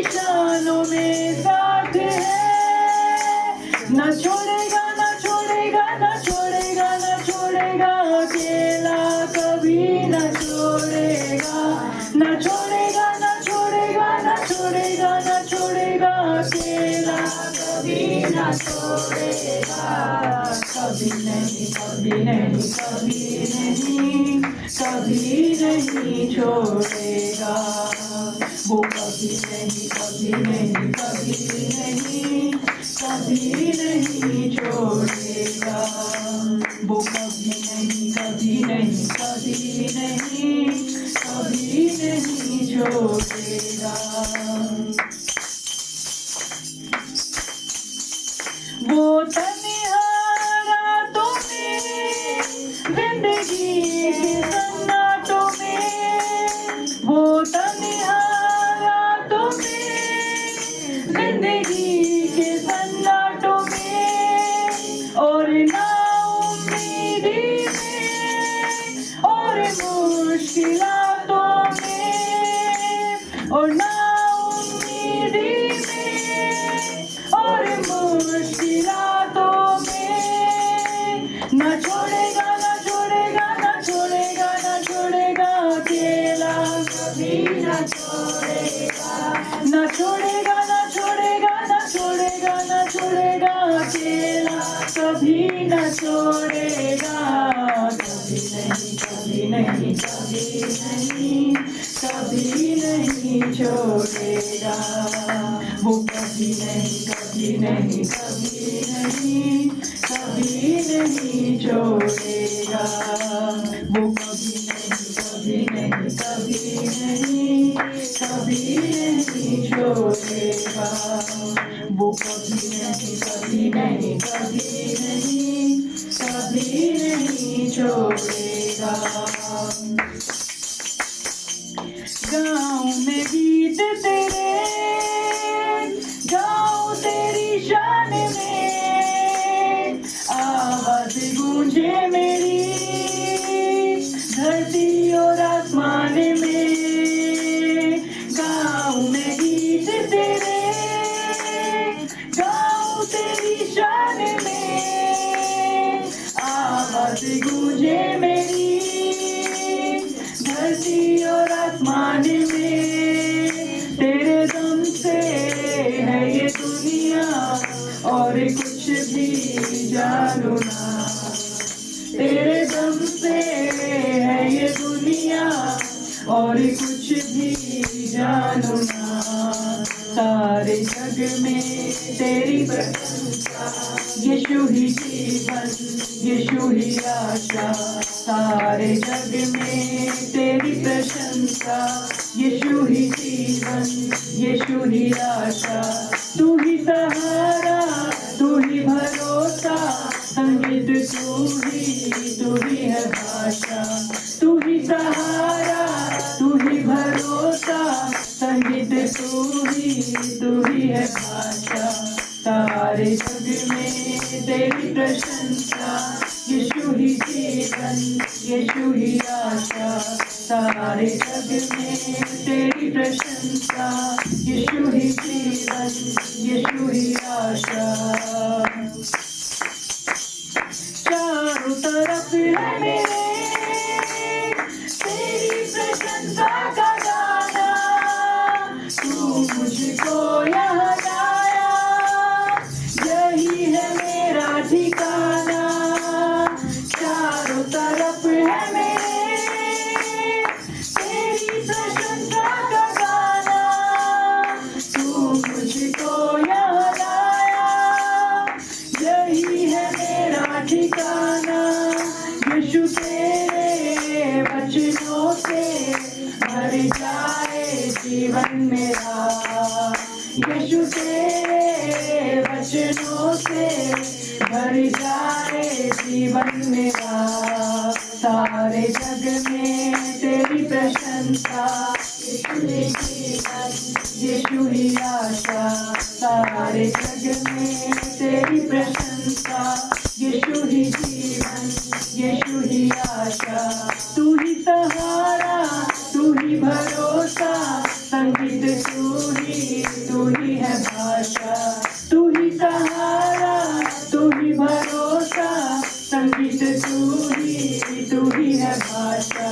परेशानों में साथ है, न छोड़ेगा न छोड़ेगा न छोड़ेगा न छोड़ेगा, अकेला कभी न छोड़ेगा, न छोड़ेगा न छोड़ेगा न छोड़ेगा न छोड़ेगा, अकेला कभी न छोड़ेगा, कभी नहीं कभी नहीं कभी नहीं कभी नहीं छोड़ेगा, वो कभी नहीं कभी नहीं कभी नहीं कभी नहीं छोड़ेगा, वो कभी नहीं कभी नहीं कभी नहीं कभी नहीं छोड़ेगा। वो तन्हारा तुम्हें जिंदगी के सन्नाटों में, वो तन्हारा तुम्हें जिंदगी के सन्नाटों में, और नाउम्मीदी में और मुश्किलातों में, और नाउम्मीदी में और मुश्किलातों में, न छोड़ेगा न छोड़ेगा न छोड़ेगा न छोड़ेगा, अकेला कभी न छोड़ेगा, न छोड़ेगा न छोड़ेगा न छोड़ेगा न छोड़ेगा, अकेला कभी न छोड़ेगा, कभी नहीं कभी नहीं कभी नहीं छोड़ेगा, वो कभी नहीं कभी नहीं कभी नहीं कभी नहीं छोड़ेगा, वो कभी नहीं कभी नहीं कभी नहीं छोड़ेगा, वो कभी नहीं कभी नहीं कभी नहीं छोड़ेगा। गाँव में गीत तेरे गाँव तेरी शान में, आवाज गूंजे मेरी धरती और आसमान में, गाँव में गीत तेरे गाँव तेरी शान में, आवाज गूंजे मेरी धरती और आसमान में, तेरे दम से है ये दुनिया और कुछ भी जानू ना, तेरे दम से है ये दुनिया और कुछ भी जानू ना, सारे जग में तेरी प्रशंसा, यीशु ही जीवन यीशु ही आशा, सारे जग में तेरी प्रशंसा, यीशु ही जीवन यीशु ही आशा, तू ही सहारा तू ही भरोसा, संगीत तू ही है भाषा, तू ही सहारा तू ही भरोसा, संगीत तू ही है भाषा, सारे जग में तेरी प्रशंसा, यीशु ही जीवन यीशु ही आशा, सारे जग में तेरी प्रशंसा, यीशु ही जीवन यीशु ही आशा। चारों तरफ है मेरे तेरी प्रशंसा का गाना, तू मुझको यहाँ लाया, यही है मेरा ठिकाना, चारों तरफ है मेरे तेरी प्रशंसा का गाना, तू मुझको यहाँ लाया, यही है मेरा ठिकाना, यीशु तेरे वचनों से भर जाए जीवन मेरा, यीशु तेरे वचनों से भर जाए जीवन मेरा, सारे जग में तेरी प्रशंसा, यीशु ही जीवन यीशु ही आशा, सारे जग में तेरी प्रशंसा, यीशु ही जीवन यीशु ही आशा, तू ही सहारा तू ही भरोसा, संगीत तू तू ही है भाषा, तू ही सहारा, तू ही भरोसा, संगीत तू ही है भाषा,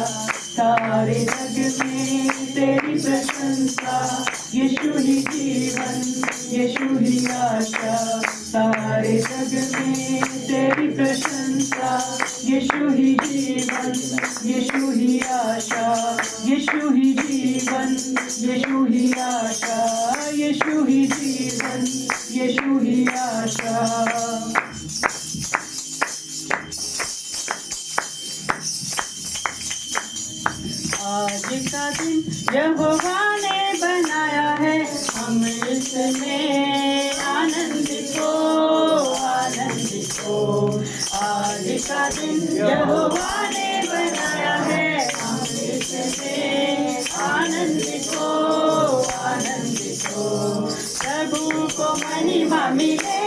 सारे जग में तेरी प्रशंसा, यीशु ही जीवन, यीशु ही आशा, सारे जग में तेरी प्रशंसा, यीशु ही जीवन, यीशु ही आशा, यीशु ही जीवन, यीशु ही आशा, यीशु ही जीवन, यीशु ही आशा। आज का दिन यहोवा ने बनाया है, हम इसमें आनंदित हो, आनंदित हो। आज का दिन यहोवा ने बनाया है, हम इसमें आनंदित हो, आनंदित हो। प्रभु को महिमा मिले,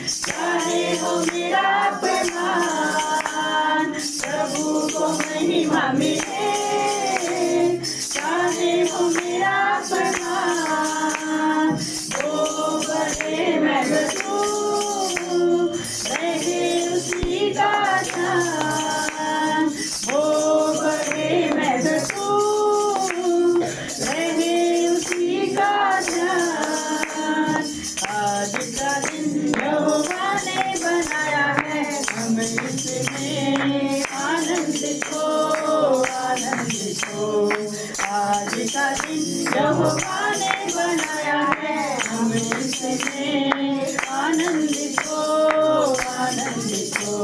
चाहे हो मेरा अपमान, प्रभु को महिमा मिले, चाहे हो मेरा अपमान। वो बढ़े मैं बढ़ूं, रहे उसी का ध्यान, वो बढ़े मैं बढ़ूं, रहे उसी का ध्यान। आज का दिन यहोवा ने बनाया है, हम इसमें आनंदित हो, आनंदित हो। आज का दिन यहोवा ने बनाया है, हम इसमें आनंदित हो, आनंदित हो।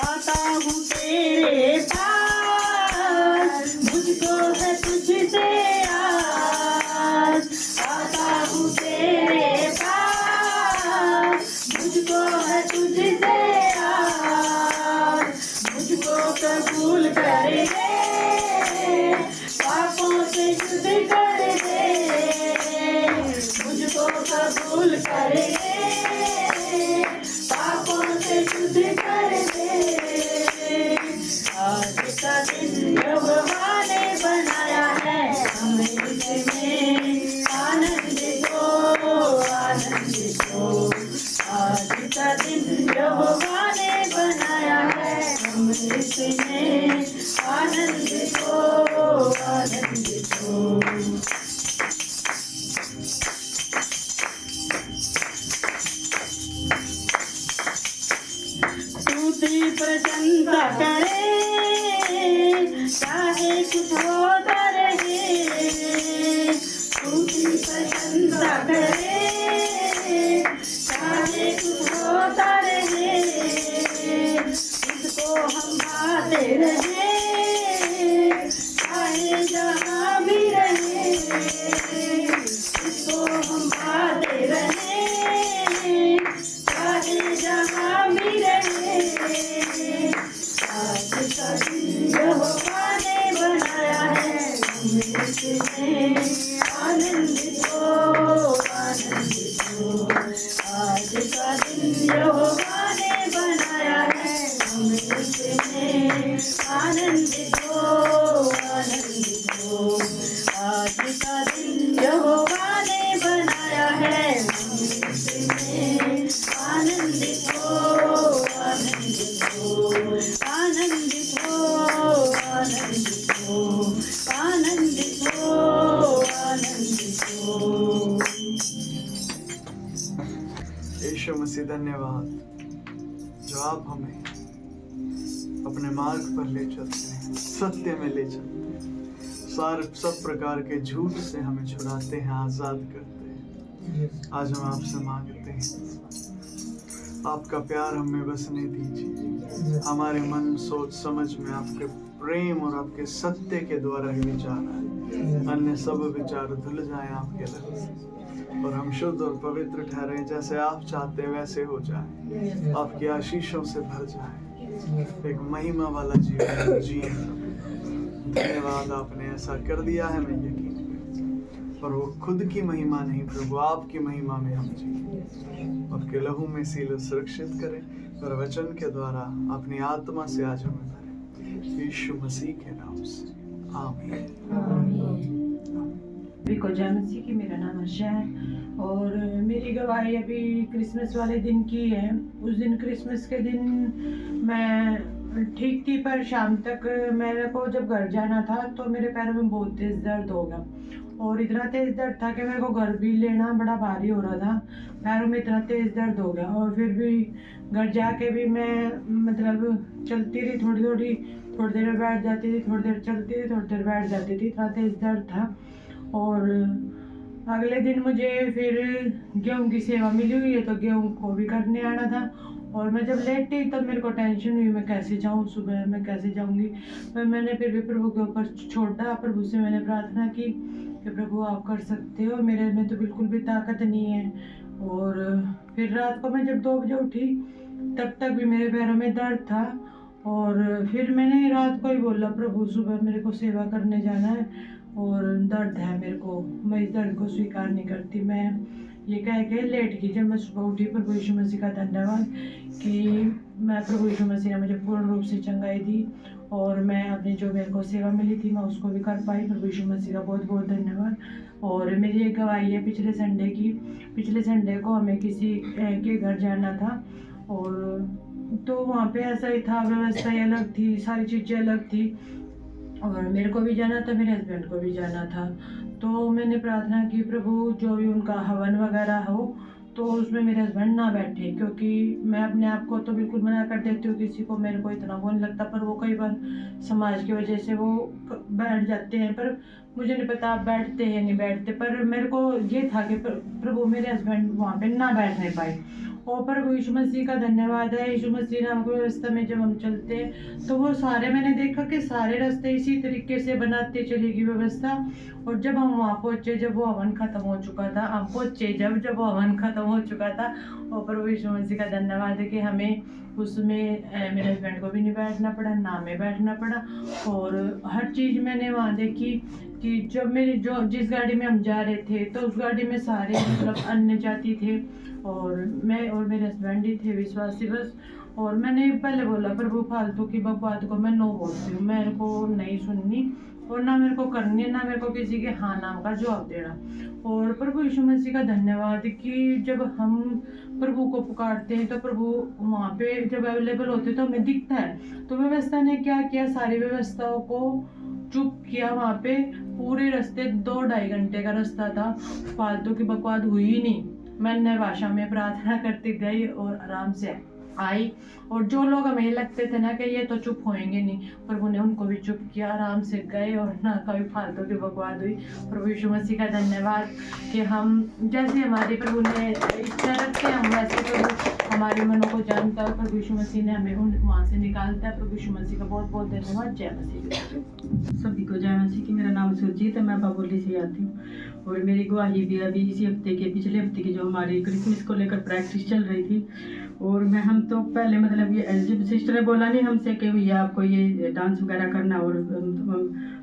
आता हूँ तेरे पास, मुझको है तुझसे आस, आता हूँ तेरे पास, मुझको है तुझसे आस। मुझको कबूल कर दे, पापों से शुद्ध कर दे, मुझको कबूल कर दे, पापों से शुद्ध कर दे। आज का दिन यहोवा ने बनाया है, हम इसमें आनंदित हो, आनंदित हो। आज का दिन यहोवा ने बनाया है, हम इसमें आनंदित हो, आनंदित हो। स्तुति प्रशंसा करे, चाहे कुछ होता रहे, स्तुति प्रशंसा करे, चाहे कुछ होता रहे। इसको हम गाते रहे, चाहे जहाँ भी रहे, इसको हम गाते रहे, चाहे जहाँ भी रहे। आज का दिन यहोवा ने बनाया है, हम इसमें आनंदित हो, आनंदित हो। आज का दिन यहोवा ने बनाया है, हम इसमें आनंदित हो, आनंदित हो। आज का दिन यहोवा ने बनाया है, हम इसमें आनंदित हो, आनंदित हो, आनंदित हो, आनंदित हो, आनंदित हो, आनंदित हो। यीशु मसीह धन्यवाद, जो आप हमें अपने मार्ग पर ले चलते हैं, सत्य में ले चलते हैं, सब प्रकार के झूठ से हमें छुड़ाते हैं, आजाद करते हैं। आज हम आपसे मांगते हैं, आपका प्यार हमें बसने दीजिए। हमारे मन सोच समझ में आपके प्रेम और आपके सत्य के द्वारा ही विचार आए, अन्य सब विचार धुल जाएं आपके रंग से, और हम शुद्ध और पवित्र ठहरें। जैसे आप चाहते हैं वैसे हो जाए, आपकी आशीषों से भर जाए, एक महिमा वाला जीवन जिए। धन्यवाद, आपने ऐसा कर दिया है, मैं यकीन करता हूं। और वो खुद की महिमा नहीं प्रभु, आपकी महिमा में हम जिए। आपके लहू में सील सुरक्षित करें, और वचन के द्वारा अपनी आत्मा से आज हमें भरे, यीशु मसीह के नाम से आमीन। अभी को जय मसीह की। मेरा नाम आशा है और मेरी गवाही अभी क्रिसमस वाले दिन की है। उस दिन क्रिसमस के दिन मैं ठीक थी, पर शाम तक मेरे को जब घर जाना था तो मेरे पैरों में बहुत तेज़ दर्द हो गया और इतना तेज़ दर्द था कि मेरे को घर भी लेना बड़ा भारी हो रहा था। पैरों में इतना तेज़ दर्द हो गया और फिर भी घर जाके भी मैं मतलब चलती रही, थोड़ी देर बैठ जाती थी, थोड़ी देर चलती थी, थोड़ी देर बैठ जाती थी, इतना तेज़ दर्द था। और अगले दिन मुझे फिर गेहूँ की सेवा मिली हुई है तो गेहूँ को भी करने आना था। और मैं जब लेटी तब मेरे को टेंशन हुई, मैं कैसे जाऊँ, सुबह मैं कैसे जाऊँगी। पर मैंने फिर भी प्रभु के ऊपर छोड़ा। प्रभु से मैंने प्रार्थना की कि प्रभु आप कर सकते हो, मेरे में तो बिल्कुल भी ताकत नहीं है। और फिर रात को मैं जब 2 बजे उठी तब तक भी मेरे पैरों में दर्द था। और फिर मैंने रात को ही बोला, प्रभु सुबह मेरे को सेवा करने जाना है और दर्द है मेरे को, मैं इस दर्द को स्वीकार नहीं करती। मैं ये कह के लेट गई। जब मैं सुबह उठी, प्रभु यीशु मसीह का धन्यवाद कि मैं प्रभु यीशु मसीह ने मुझे पूर्ण रूप से चंगाई दी और मैं अपनी जो मेरे को सेवा मिली थी मैं उसको भी कर पाई। प्रभु यीशु मसीह का बहुत बहुत धन्यवाद। और मेरी एक गवाही है पिछले संडे की। पिछले संडे को हमें किसी के घर जाना था और तो वहाँ पे ऐसा ही था, व्यवस्था अलग थी, सारी चीज़ें अलग थी और मेरे को भी जाना था, मेरे हस्बैंड को भी जाना था। तो मैंने प्रार्थना की, प्रभु जो भी उनका हवन वगैरह हो तो उसमें मेरे हस्बैंड ना बैठे, क्योंकि मैं अपने आप को तो बिल्कुल मना कर देती हूँ किसी को, मेरे को इतना वो नहीं लगता। पर वो कई बार समाज की वजह से वो बैठ जाते हैं, पर मुझे नहीं पता आप बैठते हैं नहीं बैठते। पर मेरे को ये था कि प्रभु मेरे हस्बैंड वहाँ पे ना बैठने पाए। और प्रभु यीशु मसीह का धन्यवाद है, यीशु मसीह नाम की व्यवस्था में जब हम चलते हैं तो वो सारे, मैंने देखा कि सारे रास्ते इसी तरीके से बनाते चलेगी व्यवस्था। और जब हम वहाँ पहुँचे, जब वो हवन खत्म हो चुका था, हम पहुँचे जब वो हवन खत्म हो चुका था, और प्रभु यीशु मसीह का धन्यवाद है कि हमें उसमें मेरे हस्बैंड को भी नहीं बैठना पड़ा, ना हमें बैठना पड़ा। और हर चीज़ मैंने वहाँ देखी कि जब मेरी जिस गाड़ी में हम जा रहे थे तो उस गाड़ी में सारे मतलब अन्य जाति थे और मैं और मेरे हस्बैंड ही थे विश्वासी बस। और मैंने पहले बोला, प्रभु फालतू की बात को मैं नो बोलती हूँ, मेरे को नहीं सुननी और ना मेरे को करनी है, ना मेरे को किसी के हाँ नाम का जवाब देना। और प्रभु यीशु मसीह का धन्यवाद कि जब हम प्रभु को पुकारते हैं तो प्रभु वहाँ पे जब अवेलेबल होते तो हमें दिखता है। तो व्यवस्था ने क्या किया, सारी व्यवस्थाओं को चुप किया। वहाँ पे पूरे रास्ते 2-2.5 घंटे का रास्ता था, फालतू की बकवास हुई ही नहीं। मैं नए भाषा में प्रार्थना करती गई और आराम से आई। और जो लोग हमें लगते थे ना कि ये तो चुप होएंगे नहीं, प्रभु ने उनको भी चुप किया, आराम से गए और ना कभी फालतू की बकवास हुई। प्रभु यीशु मसीह का धन्यवाद कि हम जैसे हमारे प्रभु ने इच्छा रखते हैं हम वैसे प्रभु हमारे मनों को जानता है। प्रभु यीशु मसीह ने हमें वहाँ से निकालता है। प्रभु यीशु मसीह का बहुत बहुत धन्यवाद। जय मसीह। सभी को जय मसीह की। मेरा नाम सुरजीत है, मैं बाबोली से आती हूँ और मेरी गवाही भी अभी इसी हफ्ते के पिछले हफ्ते की जो हमारी क्रिसमस को लेकर प्रैक्टिस चल रही थी। और हम तो पहले मतलब ये जब सिस्टर ने बोला नहीं हमसे कि भैया आपको ये डांस वगैरह करना, और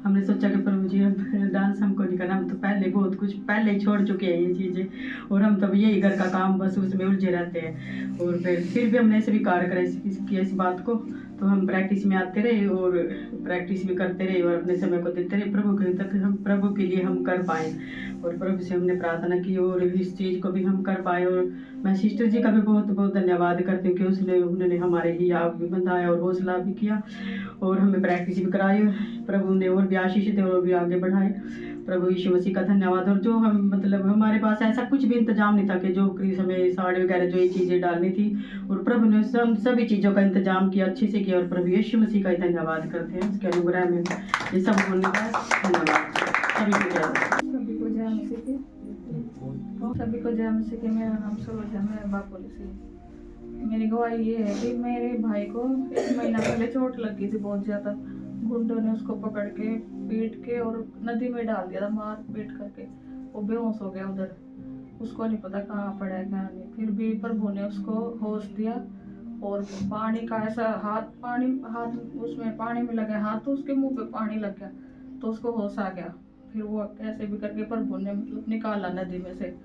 हमने सोचा कि प्रभु जी हम डांस हमको नहीं करना, हम तो पहले बहुत कुछ पहले ही छोड़ चुके हैं ये चीज़ें और हम तो यही घर का काम बस उसमें उलझे रहते हैं। और फिर भी हमने स्वीकार किया इस बात को, तो हम प्रैक्टिस में आते रहे और प्रैक्टिस भी करते रहे और अपने समय को देते रहे प्रभु के तक, हम प्रभु के लिए हम कर पाए। और प्रभु से हमने प्रार्थना की और इस चीज़ को भी हम कर पाए। और मैं सिस्टर जी का भी बहुत बहुत धन्यवाद करती हूँ कि उन्होंने हमारे ही आप भी बंधाया और हौसला भी किया और हमें प्रैक्टिस भी कराई। प्रभु ने और भी आशीष दे और भी आगे बढ़ाए। प्रभु यीशु मसीह का धन्यवाद। और जो हम मतलब हमारे पास ऐसा कुछ भी इंतजाम नहीं था कि जो हमें साड़ी वगैरह जो ये चीज़ें डालनी थी, और प्रभु ने सभी चीज़ों का इंतजाम किया, अच्छे से किया। और प्रभु यीशु मसीह का ही धन्यवाद करते हैं, उसके अनुग्रह में ये सब होने का धन्यवाद। सभी को जय मसीह की। मेरा नाम सरोज है, मैं बापोली से। मेरी गवाही ये है कि मेरे भाई को 1 महीना पहले चोट लग गई थी बहुत ज़्यादा। गुंडों ने उसको पकड़ के पीट के और नदी में डाल दिया था, मार पीट करके वो बेहोश हो गया उधर। उसको नहीं पता कहाँ पड़ा है कहाँ नहीं। फिर भी प्रभु ने उसको होश दिया और पानी का ऐसा हाथ उसमें पानी में लगा, हाथ तो उसके मुंह पे पानी लग गया तो उसको होश आ गया। फिर वो कैसे भी करके प्रभु ने मतलब निकाला नदी में से।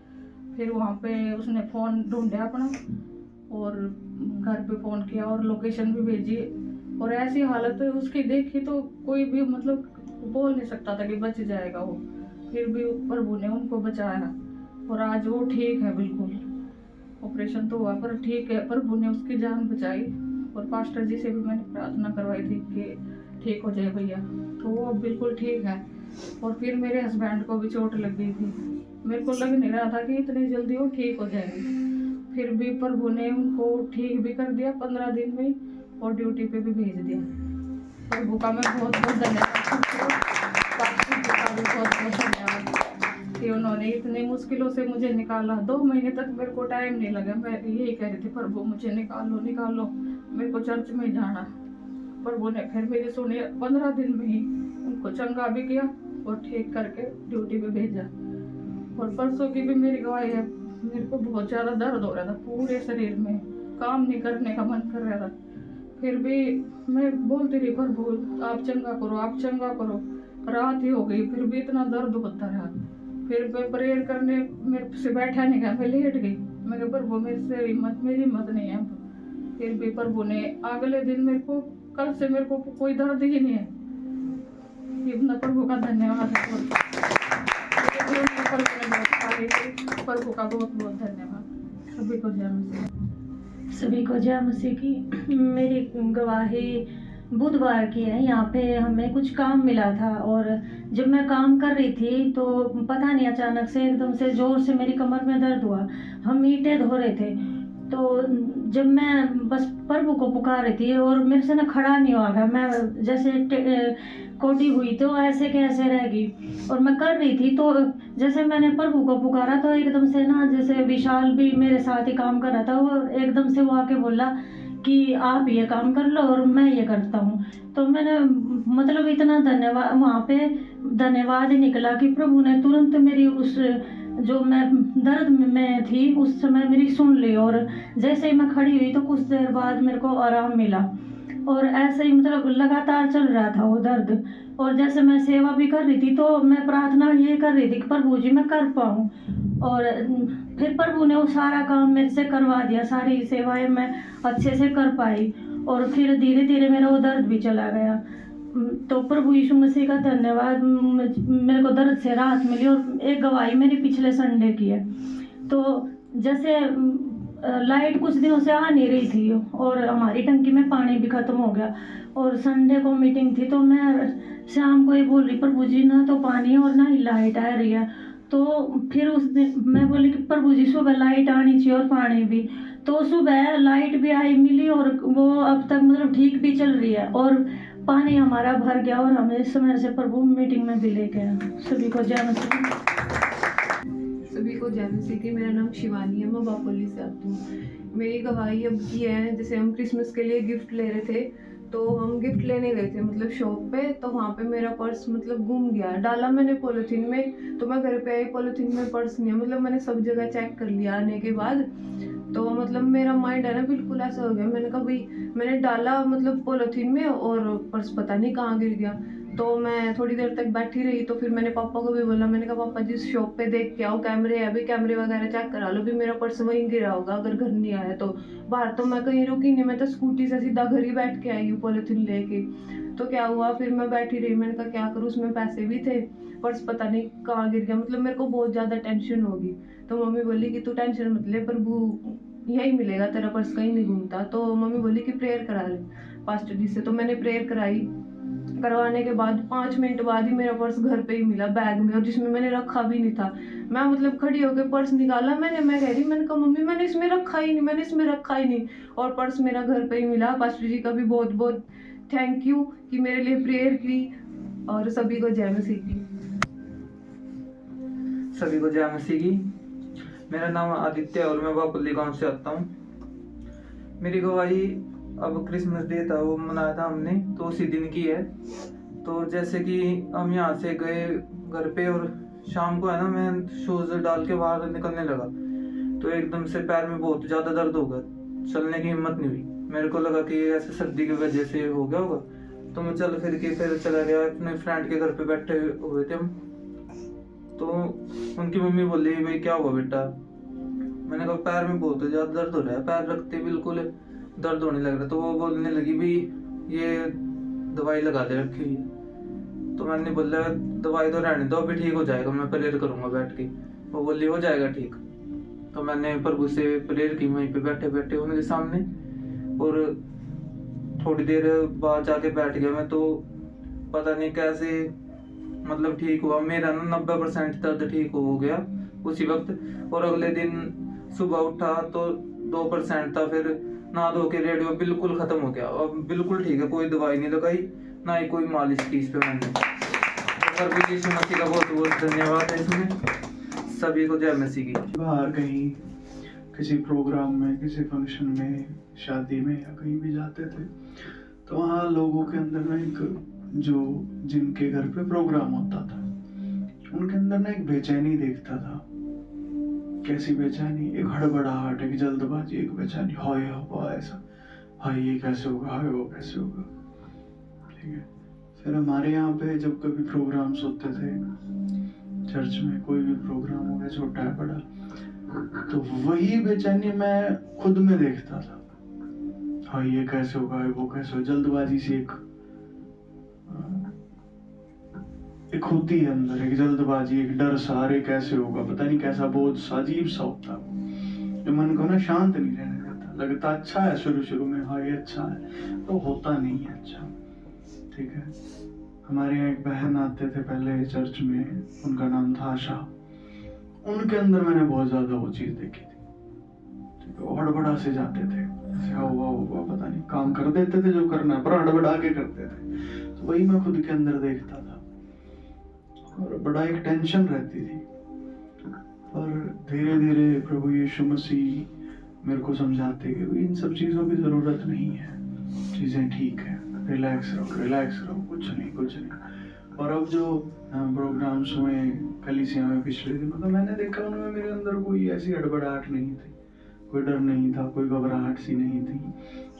फिर वहाँ पे उसने फ़ोन ढूंढा अपना और घर पे फ़ोन किया और लोकेशन भी भेजी, और ऐसी हालत उसकी देखी तो कोई भी मतलब बोल नहीं सकता था कि बच जाएगा वो। फिर भी प्रभु ने उनको बचाया और आज वो ठीक है बिल्कुल। ऑपरेशन तो हुआ पर ठीक है, प्रभु ने उसकी जान बचाई। और पास्टर जी से भी मैंने प्रार्थना करवाई थी कि ठीक हो जाए भैया, तो वो अब बिल्कुल ठीक है। और फिर मेरे हस्बैंड को भी चोट लग गई थी, मेरे को लग नहीं रहा था कि इतनी जल्दी वो ठीक हो जाएंगे, फिर भी प्रभु ने उनको ठीक भी कर दिया 15 दिन में, और ड्यूटी पे भी भेज दिया। प्रभु का मैं बहुत बहुत धन्यवाद करती हूँ, पास्टर जी का भी बहुत बहुत धन्यवाद कि उन्होंने इतनी मुश्किलों से मुझे निकाला। 2 महीने तक मेरे को टाइम नहीं लगा, मैं यही कह रही थी प्रभु मुझे निकालो निकालो, मेरे को चर्च में जाना। प्रभु ने फिर मेरी सुनी, 15 दिन में ही उनको चंगा भी किया और ठीक करके ड्यूटी पे भेजा। और परसों की भी मेरी गवाही है, मेरे को बहुत ज़्यादा दर्द हो रहा था पूरे शरीर में, काम नहीं करने का मन कर रहा था, फिर भी मैं बोलती रही प्रभु आप चंगा करो आप चंगा करो। रात ही हो गई फिर भी इतना दर्द होता रहा, फिर मैं प्रेयर करने मेरे से बैठा नहीं गया, मैं लेट गई। मैं कहा प्रभु मेरी हिम्मत नहीं है। फिर भी प्रभु ने अगले दिन मेरे को, कल से मेरे को कोई दर्द ही नहीं है। इतना प्रभु का धन्यवाद है। प्रभु का बहुत बहुत धन्यवाद। सभी को जय मसीह। सभी को जय मसीह की। मेरी गवाही बुधवार की है। यहाँ पे हमें कुछ काम मिला था और जब मैं काम कर रही थी तो पता नहीं अचानक से एकदम से जोर से मेरी कमर में दर्द हुआ। हम ईंटें धो रहे थे तो जब मैं बस प्रभु को पुकार रही थी और मेरे से ना खड़ा नहीं हुआ गया, मैं जैसे कोटी हुई तो ऐसे कैसे रह गई और मैं कर रही थी। तो जैसे मैंने प्रभु को पुकारा तो एकदम से ना, जैसे विशाल भी मेरे साथ ही काम कर रहा था, वो एकदम से वो आके बोला कि आप ये काम कर लो और मैं ये करता हूँ। तो मैंने मतलब इतना धन्यवाद, वहाँ पे धन्यवाद ही निकला कि प्रभु ने तुरंत मेरी उस जो मैं दर्द में थी उस समय मेरी सुन ली, और जैसे ही मैं खड़ी हुई तो कुछ देर बाद मेरे को आराम मिला। और ऐसे ही मतलब लगातार चल रहा था वो दर्द। और जैसे मैं सेवा भी कर रही थी तो मैं प्रार्थना ये कर रही थी कि प्रभु जी मैं कर पाऊँ, और फिर प्रभु ने वो सारा काम मेरे से करवा दिया, सारी सेवाएं मैं अच्छे से कर पाई और फिर धीरे धीरे मेरा वो दर्द भी चला गया। तो प्रभु यीशु मसीह का धन्यवाद, मेरे को दर्द से राहत मिली। और एक गवाही मेरी पिछले संडे की है। तो जैसे लाइट कुछ दिनों से आ नहीं रही थी और हमारी टंकी में पानी भी ख़त्म हो गया, और संडे को मीटिंग थी तो मैं शाम को ये बोल रही प्रभु जी ना तो पानी और ना ही लाइट आ रही है। तो फिर उस दिन मैं बोली कि प्रभु जी सुबह लाइट आनी चाहिए और पानी भी। तो सुबह लाइट भी आई मिली और वो अब तक मतलब ठीक भी चल रही है और पानी हमारा भर गया और हमें इस समय से प्रभु मीटिंग में भी ले गया। सभी को जय मसीह। सभी को जय मसीह की। मेरा नाम शिवानी है, मैं बापोली से आती हूँ। मेरी गवाही अब की है, जैसे हम क्रिसमस के लिए गिफ्ट ले रहे थे तो हम गिफ्ट लेने गए थे मतलब शॉप पे, तो वहाँ पे मेरा पर्स मतलब गुम गया। डाला मैंने पॉलीथीन में, तो मैं घर पे आई पॉलीथीन में पर्स नहीं है। मतलब मैंने सब जगह चेक कर लिया आने के बाद, तो मतलब मेरा माइंड है ना बिल्कुल ऐसा हो गया। मैंने कहा भाई मैंने डाला मतलब पॉलीथीन में और पर्स पता नहीं कहाँ गिर गया। तो मैं थोड़ी देर तक बैठी रही, तो फिर मैंने पापा को भी बोला, मैंने कहा पापा जिस शॉप पे देख के आओ, कैमरे है भी, कैमरे वगैरह चेक करा लो भी, मेरा पर्स वहीं गिरा होगा अगर घर नहीं आया तो। बाहर तो मैं कहीं रुकी नहीं, मैं तो स्कूटी से सीधा घर ही बैठ के आई हूँ पॉलीथीन लेके। तो क्या हुआ फिर मैं बैठी रही, मैंने कहा क्या करूँ, उसमें पैसे भी थे, पर्स पता नहीं कहाँ गिर गया। मतलब मेरे को बहुत ज़्यादा टेंशन होगी। तो मम्मी बोली कि तू टेंशन मत ले, प्रभु यही मिलेगा, तेरा पर्स कहीं नहीं घूमता। तो मम्मी बोली कि प्रेयर करा ले पास्टर जी से। तो मैंने प्रेयर कराई, करवाने के बाद 5 मिनट बाद ही मेरा पर्स घर पे ही मिला बैग में, और जिसमें मैंने रखा भी नहीं था। मैं मतलब खड़ी होकर पर्स निकाला मैं कह रही, मैंने कहा मम्मी मैंने इसमें रखा ही नहीं, और पर्स मेरा घर पे ही मिला। पास्टर जी का भी बहुत बहुत थैंक यू कि मेरे लिए प्रेयर की। और सभी को जय मसीह की। सभी को जय मसीह की। मेरा नाम आदित्य है और मैं बापुल्ली गांव से आता हूँ। मेरी गवाही अब क्रिसमस डे था वो मनाया था हमने, तो उसी दिन की है। तो जैसे कि हम यहाँ से गए घर पे और शाम को है ना मैं शूज़ डाल के बाहर निकलने लगा तो एकदम से पैर में बहुत ज़्यादा दर्द हो गया, चलने की हिम्मत नहीं हुई। मेरे को लगा कि ऐसे सर्दी की वजह से हो गया होगा, तो मैं चल फिर के फिर चला गया। अपने फ्रेंड के घर पे बैठे हुए थे हम, तो उनकी मम्मी बोली भाई क्या हुआ बेटा। मैंने कहा पैर में बहुत ज़्यादा दर्द हो रहा है, पैर रखते बिल्कुल दर्द होने लग रहा। तो वो बोलने लगी भी ये दवाई लगा ले रखी हुई है। तो मैंने बोला दवाई तो रहने दो, अभी ठीक हो जाएगा, मैं प्रेयर करूंगा बैठ के। वो बोली हो जाएगा ठीक। तो मैंने प्रभु से प्रेयर की वहीं पे बैठे बैठे उनके सामने, और थोड़ी देर बाद जाके बैठ गया मैं। तो पता नहीं कैसे मतलब ठीक हुआ मेरा ना 90% दर्द ठीक हो गया उसी वक्त। और अगले दिन सुबह उठा तो 2% था, फिर नहा धो के रेडियो बिल्कुल खत्म हो गया। अब बिल्कुल ठीक है, कोई दवाई नहीं लगाई, ना ही कोई मालिश की इस पे मैंने। प्रभु यीशु मसीह का बहुत बहुत धन्यवाद है इसमें। सभी को जय मसीह की। बाहर कहीं किसी प्रोग्राम में, किसी फंक्शन में, शादी में या कहीं भी जाते थे तो वहाँ लोगों के अंदर ना एक जो जिनके घर पे प्रोग्राम होता था उनके अंदर ना एक बेचैनी देखता था। कैसी बेचैनी? एक हड़बड़ाहट, एक जल्दबाजी, एक बेचैनी, हाय हो ऐसा, हाय ये कैसे होगा, हाय वो कैसे होगा। ठीक है। फिर हमारे यहाँ पे जब कभी प्रोग्राम्स होते थे चर्च में, कोई भी प्रोग्राम हो गया छोटा है बड़ा, तो वही बेचैनी मैं खुद में देखता था। हाँ ये कैसे होगा, वो कैसे हो, जल्दबाजी सी एक होती है अंदर, एक जल्दबाजी, एक डर सा, अरे कैसे होगा, पता नहीं कैसा बोझ सा, अजीब सा होता है जो मन को ना शांत नहीं रहने देता। लगता अच्छा है शुरू शुरू में, हाँ ये अच्छा है, तो होता नहीं है अच्छा। ठीक है। हमारे यहाँ एक बहन आते थे पहले चर्च में, उनका नाम था आशा। उनके अंदर मैंने बहुत ज्यादा वो चीज देखी थी। वो हड़बड़ा से जाते थे, हुआ पता नहीं, काम कर देते थे जो करना है पर हड़बड़ा के करते थे। तो वही मैं खुद के अंदर देखता था और बड़ा एक टेंशन रहती थी। और धीरे धीरे प्रभु यीशु मसीह मेरे को समझाते कि इन सब चीजों की जरूरत नहीं है, चीजें ठीक है, रिलैक्स रहो, कुछ नहीं। और अब जो प्रोग्राम्स हुए कलीसिया में पिछले दिनों, तो मैंने देखा उनमें मेरे अंदर कोई ऐसी हड़बड़ाहट नहीं थी, कोई डर नहीं था, कोई घबराहट सी नहीं थी,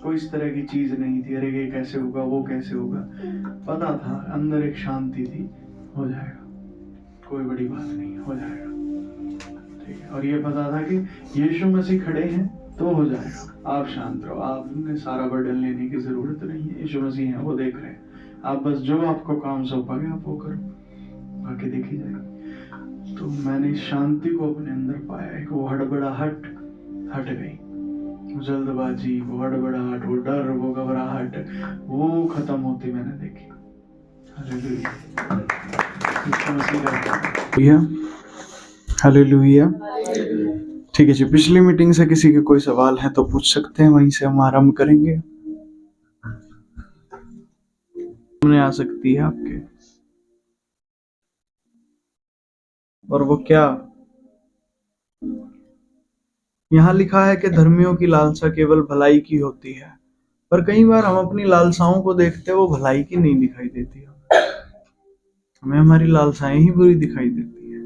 कोई इस तरह की चीज नहीं थी, अरे ये कैसे होगा, वो कैसे होगा। पता था अंदर एक शांति थी, हो जाएगा, कोई बड़ी बात नहीं, हो जाएगा। ठीक है। और ये पता था कि यीशु मसीह खड़े हैं तो हो जाएगा, आप शांत रहो, आपने सारा बर्डन लेने की जरूरत नहीं है, यीशु मसीह हैं, वो देख रहे हैं, आप बस जो आपको काम सौंपा गया आप वो करो, बाकी देखी जाएगी। तो मैंने इस शांति को अपने अंदर पाया है कि वो हड़बड़ाहट हट गई, जल्दबाजी, वो हड़बड़ाहट, वो डर, वो घबराहट, वो खत्म होती मैंने देखी। हालेलुया। ठीक है जी, पिछली मीटिंग से किसी के कोई सवाल है तो पूछ सकते हैं, वहीं से हम आरंभ करेंगे। सामने आ सकती है आपके, और वो क्या? यहाँ लिखा है कि धर्मियों की लालसा केवल भलाई की होती है, पर कई बार हम अपनी लालसाओं को देखते वो भलाई की नहीं दिखाई देती, हमें हमारी लालसाएं ही बुरी दिखाई देती है।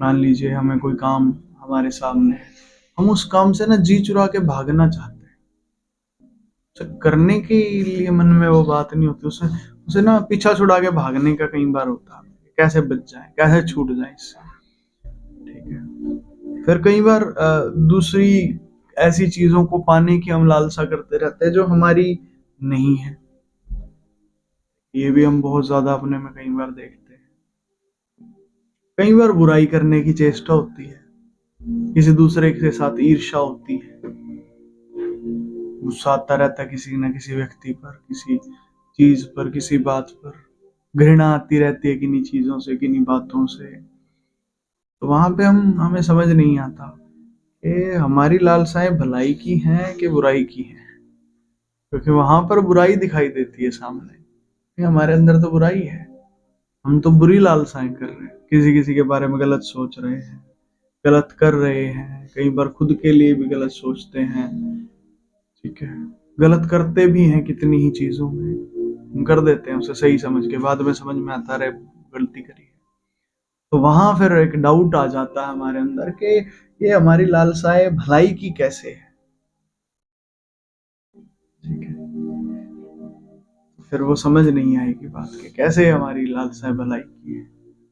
मान लीजिए हमें कोई काम हमारे सामने है, हम उस काम से ना जी चुरा के भागना चाहते हैं, करने के लिए मन में वो बात नहीं होती, उसे ना पीछा छुड़ा के भागने का कई बार होता है, कैसे बच जाए, कैसे छूट जाए इससे। ठीक है। फिर कई बार दूसरी ऐसी चीजों को पाने की हम लालसा करते रहते हैं जो हमारी नहीं है। ये भी हम बहुत ज्यादा अपने में कई बार देखते हैं। कई बार बुराई करने की चेष्टा होती है, किसी दूसरे के साथ ईर्ष्या होती है, गुस्सा आता रहता है किसी न किसी व्यक्ति पर, किसी चीज पर, किसी बात पर, घृणा आती रहती है किन्हीं चीजों से, किन्हीं बातों से। तो वहां पे हमें समझ नहीं आता कि हमारी लालसाएं भलाई की हैं कि बुराई की हैं, क्योंकि वहां पर बुराई दिखाई देती है सामने, हमारे अंदर तो बुराई है, हम तो बुरी लालसाएं कर रहे हैं, किसी के बारे में गलत सोच रहे हैं, गलत कर रहे हैं, कई बार खुद के लिए भी गलत सोचते हैं। ठीक है। गलत करते भी हैं, कितनी ही चीजों में हम कर देते हैं उसे सही समझ के, बाद में समझ में आता है गलती करी है। तो वहां फिर एक डाउट आ जाता है हमारे अंदर कि ये हमारी लालसाएं भलाई की कैसे है। ठीक है। फिर वो समझ नहीं आएगी बात के कैसे हमारी लालसाएं भलाई की है।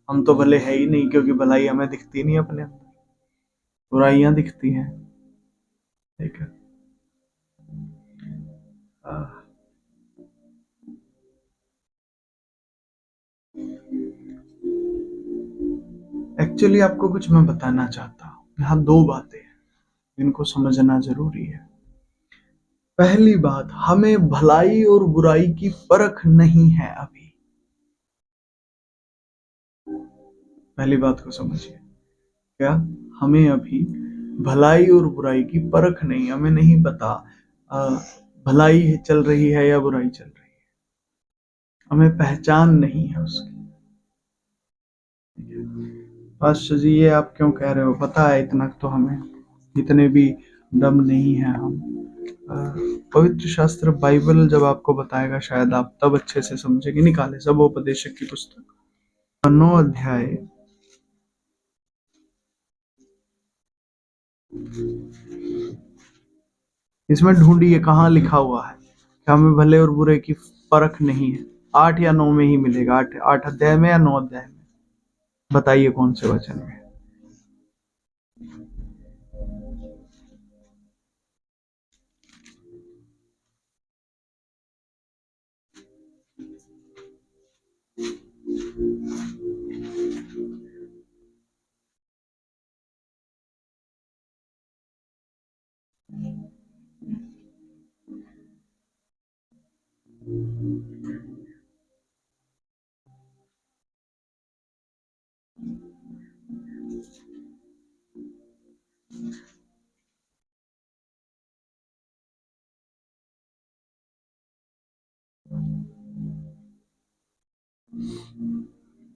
हम तो भले है ही नहीं, क्योंकि भलाई हमें दिखती नहीं अपने अंदर, बुराइयां दिखती हैं। ठीक है। एक्चुअली आपको कुछ मैं बताना चाहता हूँ। यहाँ दो बातें हैं जिनको समझना जरूरी है। पहली बात, हमें भलाई और बुराई की परख नहीं है अभी। पहली बात को समझिए, क्या हमें अभी भलाई और बुराई की परख नहीं, हमें नहीं पता भलाई चल रही है या बुराई चल रही है, हमें पहचान नहीं है उसकी। पास्टर जी ये आप क्यों कह रहे हो? पता है इतना तो हमें, इतने भी दम नहीं है हम। पवित्र शास्त्र बाइबल जब आपको बताएगा शायद आप तब अच्छे से समझेंगे। निकाले सबोपदेशक की पुस्तक 9 अध्याय, इसमें ढूंढिए कहाँ लिखा हुआ है कि हमें भले और बुरे की परख नहीं है। 8 या 9 में ही मिलेगा, 8 अध्याय में या 9 अध्याय में, बताइए कौन से वचन में।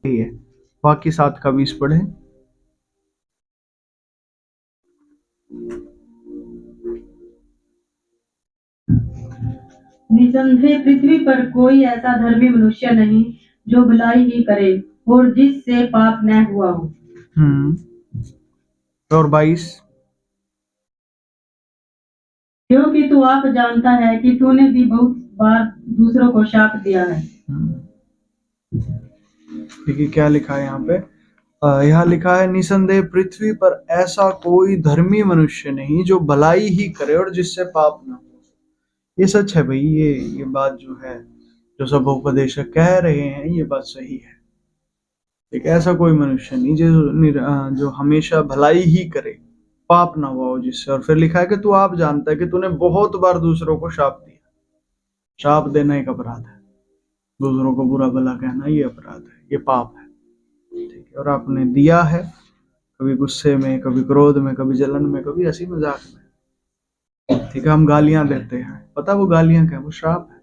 है बाकी 7 का 20 पढ़े। निसंदेह पृथ्वी पर कोई ऐसा धर्मी मनुष्य नहीं जो भलाई ही करे और जिससे पाप न हुआ हो। और 22, क्योंकि तू आप जानता है कि तूने भी बहुत बार दूसरों को शाप दिया है। देखिए क्या लिखा है यहाँ पे। यहाँ लिखा है, निसंदेह पृथ्वी पर ऐसा कोई धर्मी मनुष्य नहीं जो भलाई ही करे और जिससे पाप ना हो। ये सच है भाई, ये बात जो है, जो सब उपदेशक कह रहे हैं, ये बात सही है। एक ऐसा कोई मनुष्य नहीं जो हमेशा भलाई ही करे, पाप ना हुआ हो जिससे। और फिर लिखा है कि तू आप जानता है कि तूने बहुत बार दूसरों को शाप दिया। शाप देना एक अपराध है, दूसरों को बुरा भला कहना ये अपराध है, ये पाप है, ठीक है। और आपने दिया है, कभी गुस्से में, कभी क्रोध में, कभी जलन में, कभी हंसी मजाक में, ठीक है। हम गालियां देते हैं, पता वो गालियां क्या, वो श्राप है।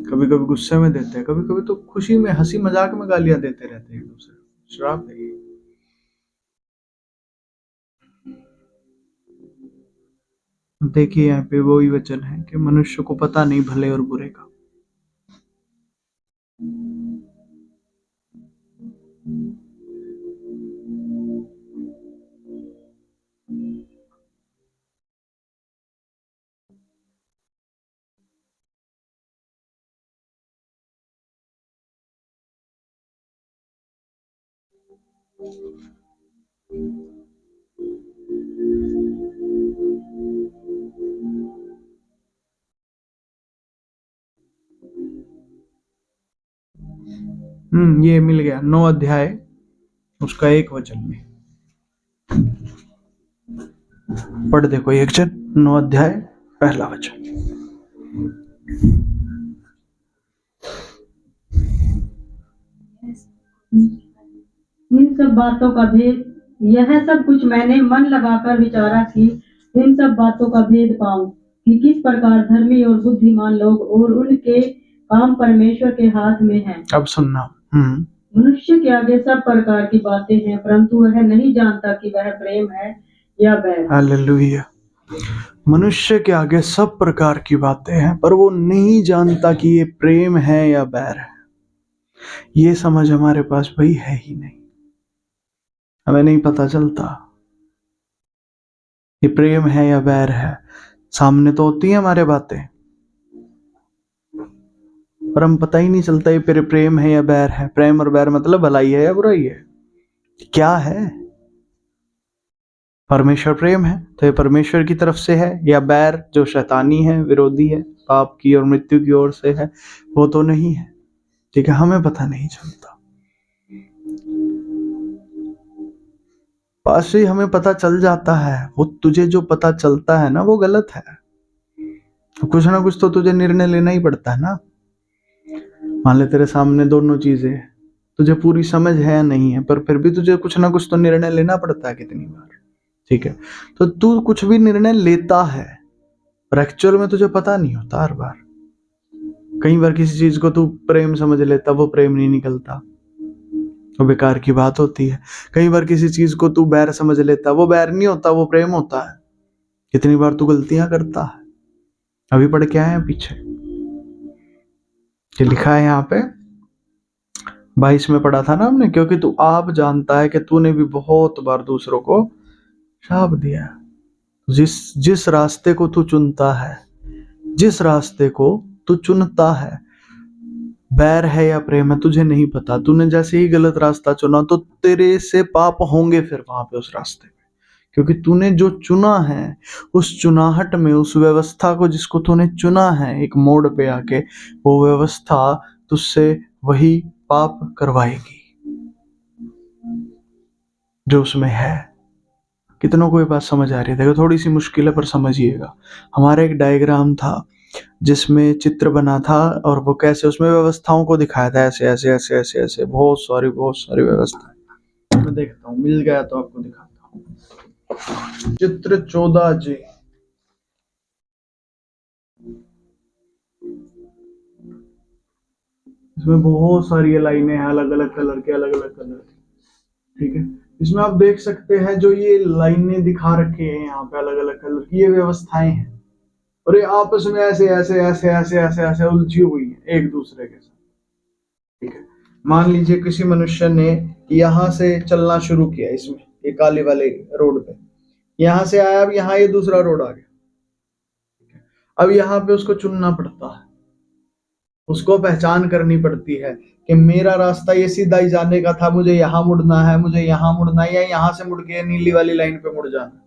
कभी कभी गुस्से में देते हैं, कभी कभी तो खुशी में, हंसी मजाक में गालियां देते रहते हैं एक दूसरे को, श्राप है ये। देखिए यहाँ पे वही वचन है कि मनुष्य को पता नहीं भले और बुरे का। ये मिल गया 9 अध्याय उसका 1 वचन में। पढ़ देखो 1 वचन, 9 अध्याय 1 वचन। इन सब बातों का भेद, यह सब कुछ मैंने मन लगाकर विचारा कि इन सब बातों का भेद पाऊं कि किस प्रकार धर्मी और बुद्धिमान लोग और उनके काम परमेश्वर के हाथ में हैं। अब सुनना, मनुष्य के आगे सब प्रकार की बातें हैं, परंतु वह नहीं जानता कि वह प्रेम है या बैर। हालेलुया। मनुष्य के आगे सब प्रकार की बातें हैं, पर वो नहीं जानता कि ये प्रेम है या बैर है। ये समझ हमारे पास भाई है ही नहीं, हमें नहीं पता चलता ये प्रेम है या बैर है। सामने तो होती है हमारे बातें, पर हम पता ही नहीं चलता ये प्रेम है या बैर है। प्रेम और बैर मतलब भलाई है या बुराई है, क्या है। परमेश्वर प्रेम है तो ये परमेश्वर की तरफ से है, या बैर जो शैतानी है, विरोधी है, पाप की और मृत्यु की ओर से है, वो तो नहीं है। ठीक है, हमें पता नहीं चलता। पास ही हमें पता चल जाता है। वो तुझे जो पता चलता है ना, वो गलत है। तो कुछ ना कुछ तो तुझे निर्णय लेना ही पड़ता है ना। मान ले तेरे सामने दोनों चीजें, तुझे पूरी समझ है या नहीं है, पर फिर भी तुझे कुछ ना कुछ तो निर्णय लेना पड़ता है कितनी बार। ठीक है, तो तू कुछ भी निर्णय लेता है, पर एक्चुअल में तुझे पता नहीं होता हर बार। कई बार किसी चीज को तू प्रेम समझ लेता, वो प्रेम नहीं निकलता, वो बेकार की बात होती है। कई बार किसी चीज को तू बैर समझ लेता, वो बैर नहीं होता, वो प्रेम होता है। कितनी बार तू गलतियां करता है। अभी पढ़ के आए हैं पीछे, ये लिखा है यहाँ पे 22 में पढ़ा था ना हमने, क्योंकि तू आप जानता है कि तूने भी बहुत बार दूसरों को शाप दिया। जिस रास्ते को तू चुनता है, जिस रास्ते को तू चुनता है, बैर है या प्रेम है तुझे नहीं पता। तूने जैसे ही गलत रास्ता चुना तो तेरे से पाप होंगे फिर वहां पे उस रास्ते पे, क्योंकि तूने जो चुना है, उस चुनाहट में, उस व्यवस्था को जिसको तूने चुना है, एक मोड़ पे आके वो व्यवस्था तुझसे वही पाप करवाएगी जो उसमें है। कितनों को ये बात समझ आ रही है? देखो थोड़ी सी मुश्किल है पर समझिएगा। हमारा एक डायग्राम था जिसमें चित्र बना था, और वो कैसे उसमें व्यवस्थाओं को दिखाया था, ऐसे ऐसे ऐसे ऐसे ऐसे बहुत सारी व्यवस्थाएं। मैं देखता हूँ, मिल गया तो आपको दिखाता हूँ। चित्र 14 जी। इसमें बहुत सारी लाइनें हैं, अलग अलग कलर के, अलग अलग कलर के। ठीक है, इसमें आप देख सकते हैं जो ये लाइनें दिखा रखे हैं यहाँ पे अलग अलग कलर की, ये व्यवस्थाएं हैं, और ये आपस में ऐसे ऐसे ऐसे ऐसे ऐसे ऐसे उलझी हुई है एक दूसरे के साथ। ठीक है, मान लीजिए किसी मनुष्य ने यहाँ से चलना शुरू किया, इसमें ये काली वाले रोड पे, यहाँ से आया, अब यहाँ ये दूसरा रोड आ गया। अब यहाँ पे उसको चुनना पड़ता है, उसको पहचान करनी पड़ती है कि मेरा रास्ता ये सीधा ही जाने का था, मुझे यहाँ मुड़ना है, मुझे यहाँ मुड़ना है, या यहाँ से मुड़ के नीली वाली लाइन पे मुड़ जाना।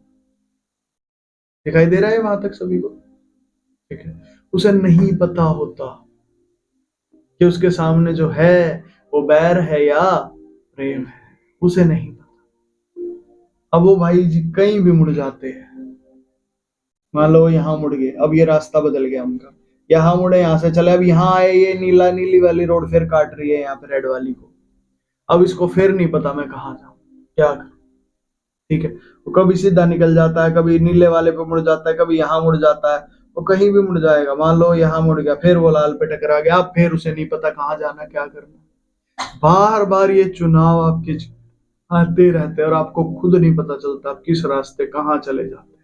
दिखाई दे रहा है वहां तक सभी को? ठीक है, उसे नहीं पता होता कि उसके सामने जो है वो बैर है या प्रेम है, उसे नहीं पता। अब वो भाई जी कहीं भी मुड़ जाते हैं। मान लो यहाँ मुड़ गए, अब ये रास्ता बदल गया उनका, यहाँ मुड़े, यहाँ से चले, अब यहाँ आए, ये नीली वाली रोड फिर काट रही है यहाँ पे रेड वाली को। अब इसको फिर नहीं पता मैं कहाँ जाऊं, क्या करूं। ठीक है, वो कभी सीधा निकल जाता है, कभी नीले वाले पे मुड़ जाता है, कभी यहाँ मुड़ जाता है, वो कहीं भी मुड़ जाएगा। मान लो यहाँ मुड़ गया, फिर वो लाल पे टकरा गया, अब फिर उसे नहीं पता कहाँ जाना, क्या करना। बार बार ये चुनाव आपके आते रहते हैं और आपको खुद नहीं पता चलता आप किस रास्ते कहाँ चले जाते हैं।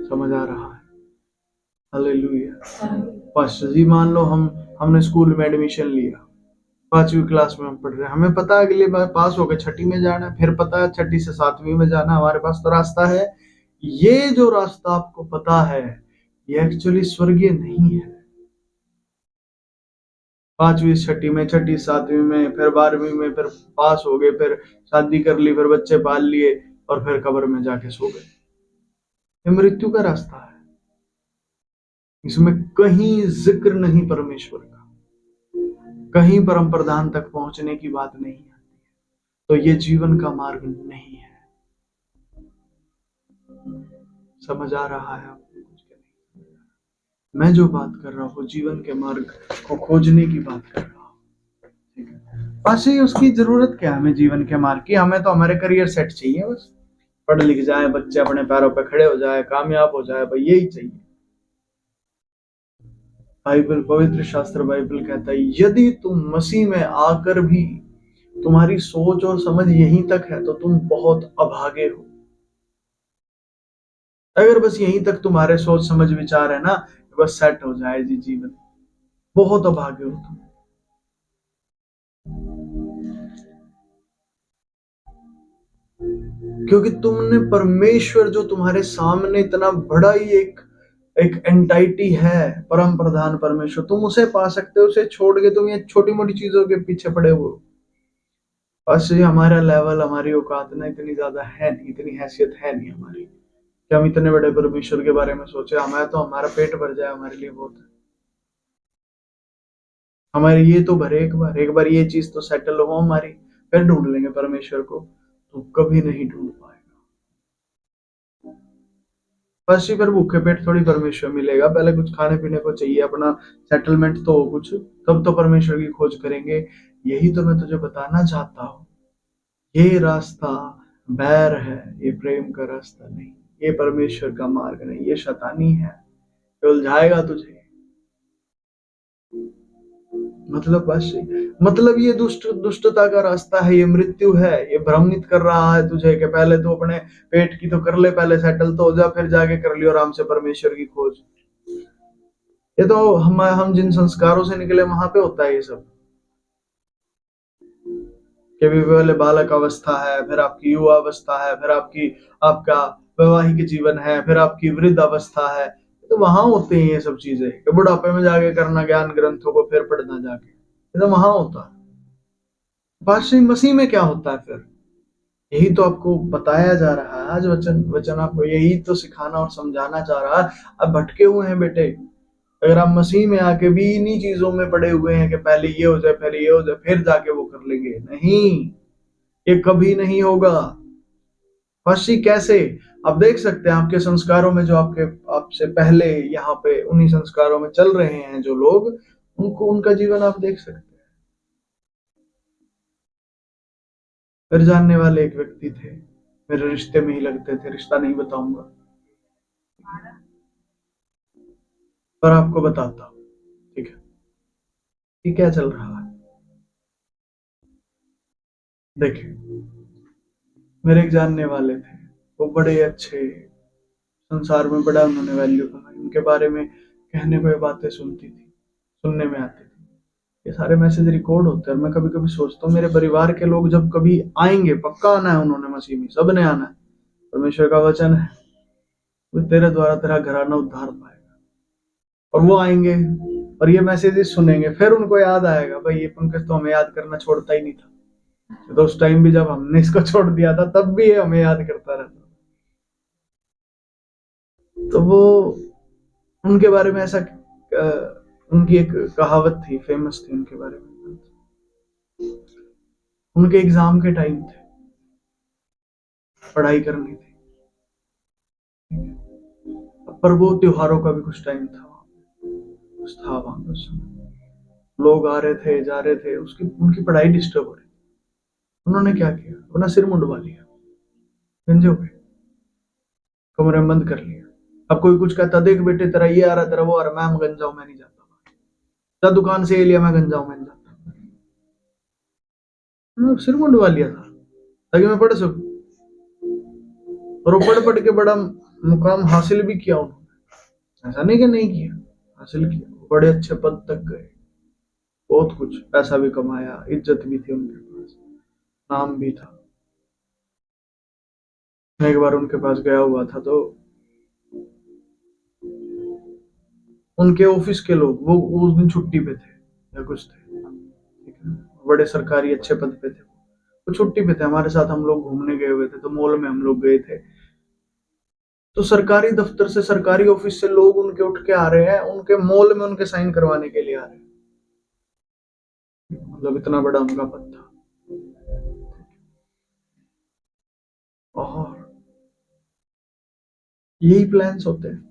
समझ आ रहा है? हालेलुया। पास्टर जी मान लो हमने स्कूल में एडमिशन लिया, 5वीं क्लास में हम पढ़ रहे हैं, हमें पता है अगली बार पास होकर 6ठी में जाना है, फिर पता है 6ठी से 7वीं में जाना, हमारे पास तो रास्ता है। ये जो रास्ता आपको पता है ये एक्चुअली स्वर्गीय नहीं है। 5वीं 6ठी में, 6ठी 7वीं में, फिर 12वीं में, फिर पास हो गए, फिर शादी कर ली, फिर बच्चे पाल लिए, और फिर कब्र में जाके सो गए। ये मृत्यु का रास्ता है। इसमें कहीं जिक्र नहीं परमेश्वर का, कहीं परम प्रधान तक पहुंचने की बात नहीं आती है। तो ये जीवन का मार्ग नहीं है। समझ आ रहा है आपको? कुछ के नहीं। मैं जो बात कर रहा हूँ जीवन के मार्ग को खोजने की बात कर रहा हूँ। बस ही उसकी जरूरत क्या है हमें जीवन के मार्ग की? हमें तो हमारे करियर सेट चाहिए, बस पढ़ लिख जाए, बच्चे अपने पैरों पर खड़े हो जाए, कामयाब हो जाए, भाई यही चाहिए। बाइबल, पवित्र शास्त्र बाइबल कहता है यदि तुम मसीह में आकर भी तुम्हारी सोच और समझ यहीं तक है तो तुम बहुत अभागे हो। अगर बस यहीं तक तुम्हारे सोच समझ विचार है ना, बस सेट हो जाए जी जीवन, बहुत अभागे हो तुम। क्योंकि तुमने परमेश्वर जो तुम्हारे सामने इतना बड़ा ही एक एंटाइटी है, परम प्रधान परमेश्वर, तुम उसे पा सकते हो। उसे छोड़ के तुम ये छोटी मोटी चीजों के पीछे पड़े हो। बस ये हमारा लेवल, हमारी औकात ना इतनी ज्यादा है नहीं, इतनी हैसियत है नहीं हमारी कि हम इतने बड़े परमेश्वर के बारे में सोचे। हमें तो हमारा पेट भर जाए हमारे लिए बहुत है। हमारे ये तो भरे, एक बार ये चीज तो सेटल हो हमारी, फिर ढूंढ लेंगे परमेश्वर को, तो कभी नहीं ढूंढ पाएगा। बस ही फिर भूखे पेट थोड़ी परमेश्वर मिलेगा, पहले कुछ खाने पीने को चाहिए, अपना सेटलमेंट तो हो कुछ, तब तो परमेश्वर की खोज करेंगे। यही तो मैं तुझे बताना चाहता हूँ। ये रास्ता बैर है, ये प्रेम का रास्ता नहीं, ये परमेश्वर का मार्ग नहीं, ये शैतानी है, ये उलझाएगा तुझे। मतलब बस मतलब ये दुष्टता का रास्ता है, ये मृत्यु है, ये भ्रमित कर रहा है तुझे कि पहले तो अपने पेट की तो कर ले, पहले सेटल तो हो जा, फिर जाके कर लियो आराम से परमेश्वर की खोज। ये तो हम जिन संस्कारों से निकले वहां पे होता है ये सब, कि भी पहले बालक अवस्था है, फिर आपकी युवा अवस्था है, फिर आपका वैवाहिक जीवन है, फिर आपकी वृद्ध अवस्था है। तो वहां होते हैं ये सब चीजें, कि बुढ़ापे में जाके करना ज्ञान ग्रंथों को फिर पढ़ना जाके, ये तो वहां होता है। बादशाह मसीह में क्या होता है फिर? यही तो आपको बताया जा रहा है आज, वचन वचन आपको यही तो सिखाना और समझाना चाह रहा है। अब भटके हुए हैं बेटे, अगर आप मसीह में आके भी इन्हीं चीजों में पड़े हुए हैं कि पहले ये हो जाए, पहले ये हो जाए, फिर जाके वो कर लेंगे, नहीं, ये कभी नहीं होगा। फर्शी कैसे? आप देख सकते हैं आपके संस्कारों में, जो आपके आपसे पहले यहाँ पे उन्हीं संस्कारों में चल रहे हैं जो लोग, उनको उनका जीवन आप देख सकते हैं। फिर जानने वाले एक व्यक्ति थे, मेरे रिश्ते में ही लगते थे, रिश्ता नहीं बताऊंगा, पर आपको बताता हूँ, ठीक है? ये क्या चल रहा है देखिए। मेरे एक जानने वाले थे, वो बड़े अच्छे, संसार में बड़ा उन्होंने वैल्यू कमाई, उनके बारे में कहने को ये बातें सुनने में आती थी। ये सारे मैसेज रिकॉर्ड होते हैं, और मैं कभी कभी सोचता हूँ मेरे परिवार के लोग जब कभी आएंगे, पक्का आना है उन्होंने, मसीह में सब ने आना है, परमेश्वर का वचन है, वो तेरे द्वारा तेरा घराना उद्धार पाएगा। और वो आएंगे और ये मैसेजेस सुनेंगे, फिर उनको याद आएगा, भाई ये पंकज तो हमें याद करना छोड़ता ही नहीं था, तो उस टाइम भी जब हमने इसको छोड़ दिया था तब भी ये हमें याद करता रहता। तो वो उनके बारे में ऐसा उनकी एक कहावत थी, फेमस थी उनके बारे में। उनके एग्जाम के टाइम थे, पढ़ाई करनी थी, पर वो त्योहारों का भी कुछ टाइम था, कुछ था वहां पर समय, लोग आ रहे थे जा रहे थे, उसकी उनकी पढ़ाई डिस्टर्ब हो रही। उन्होंने क्या किया, अपना सिर मुंडवा लिया, गंजे हो गए, कमरे में बंद कर लिया। अब कोई कुछ कहता, देख बेटे तेरा ये आ रहा, तेरा वो आ रहा, मैं गंजा हूं, मैं नहीं जाता, जा दुकान से ये लिया, मैं गंजा हूं, मैं नहीं जाता। सिर मुंडवा लिया था ताकि मैं पढ़ सकूं, और वो पढ़ पढ़ के बड़ा मुकाम हासिल भी किया उन्होंने, ऐसा नहीं कि नहीं किया, हासिल किया, बड़े अच्छे पद तक गए, बहुत कुछ पैसा भी कमाया, इज्जत भी थी उनके पास, नाम भी था। मैं एक बार उनके पास गया हुआ था, तो उनके ऑफिस के लोग, वो उस दिन छुट्टी पे थे या कुछ थे, ठीक है, बड़े सरकारी अच्छे पद पे थे, वो छुट्टी पे थे, हमारे साथ हम लोग घूमने गए हुए थे, तो मॉल में हम लोग गए थे। तो सरकारी दफ्तर से, सरकारी ऑफिस से लोग उनके उठ के आ रहे हैं, उनके मॉल में उनके साइन करवाने के लिए आ रहे हैं, मतलब इतना बड़ा उनका पद था। और यही प्लान्स होते हैं,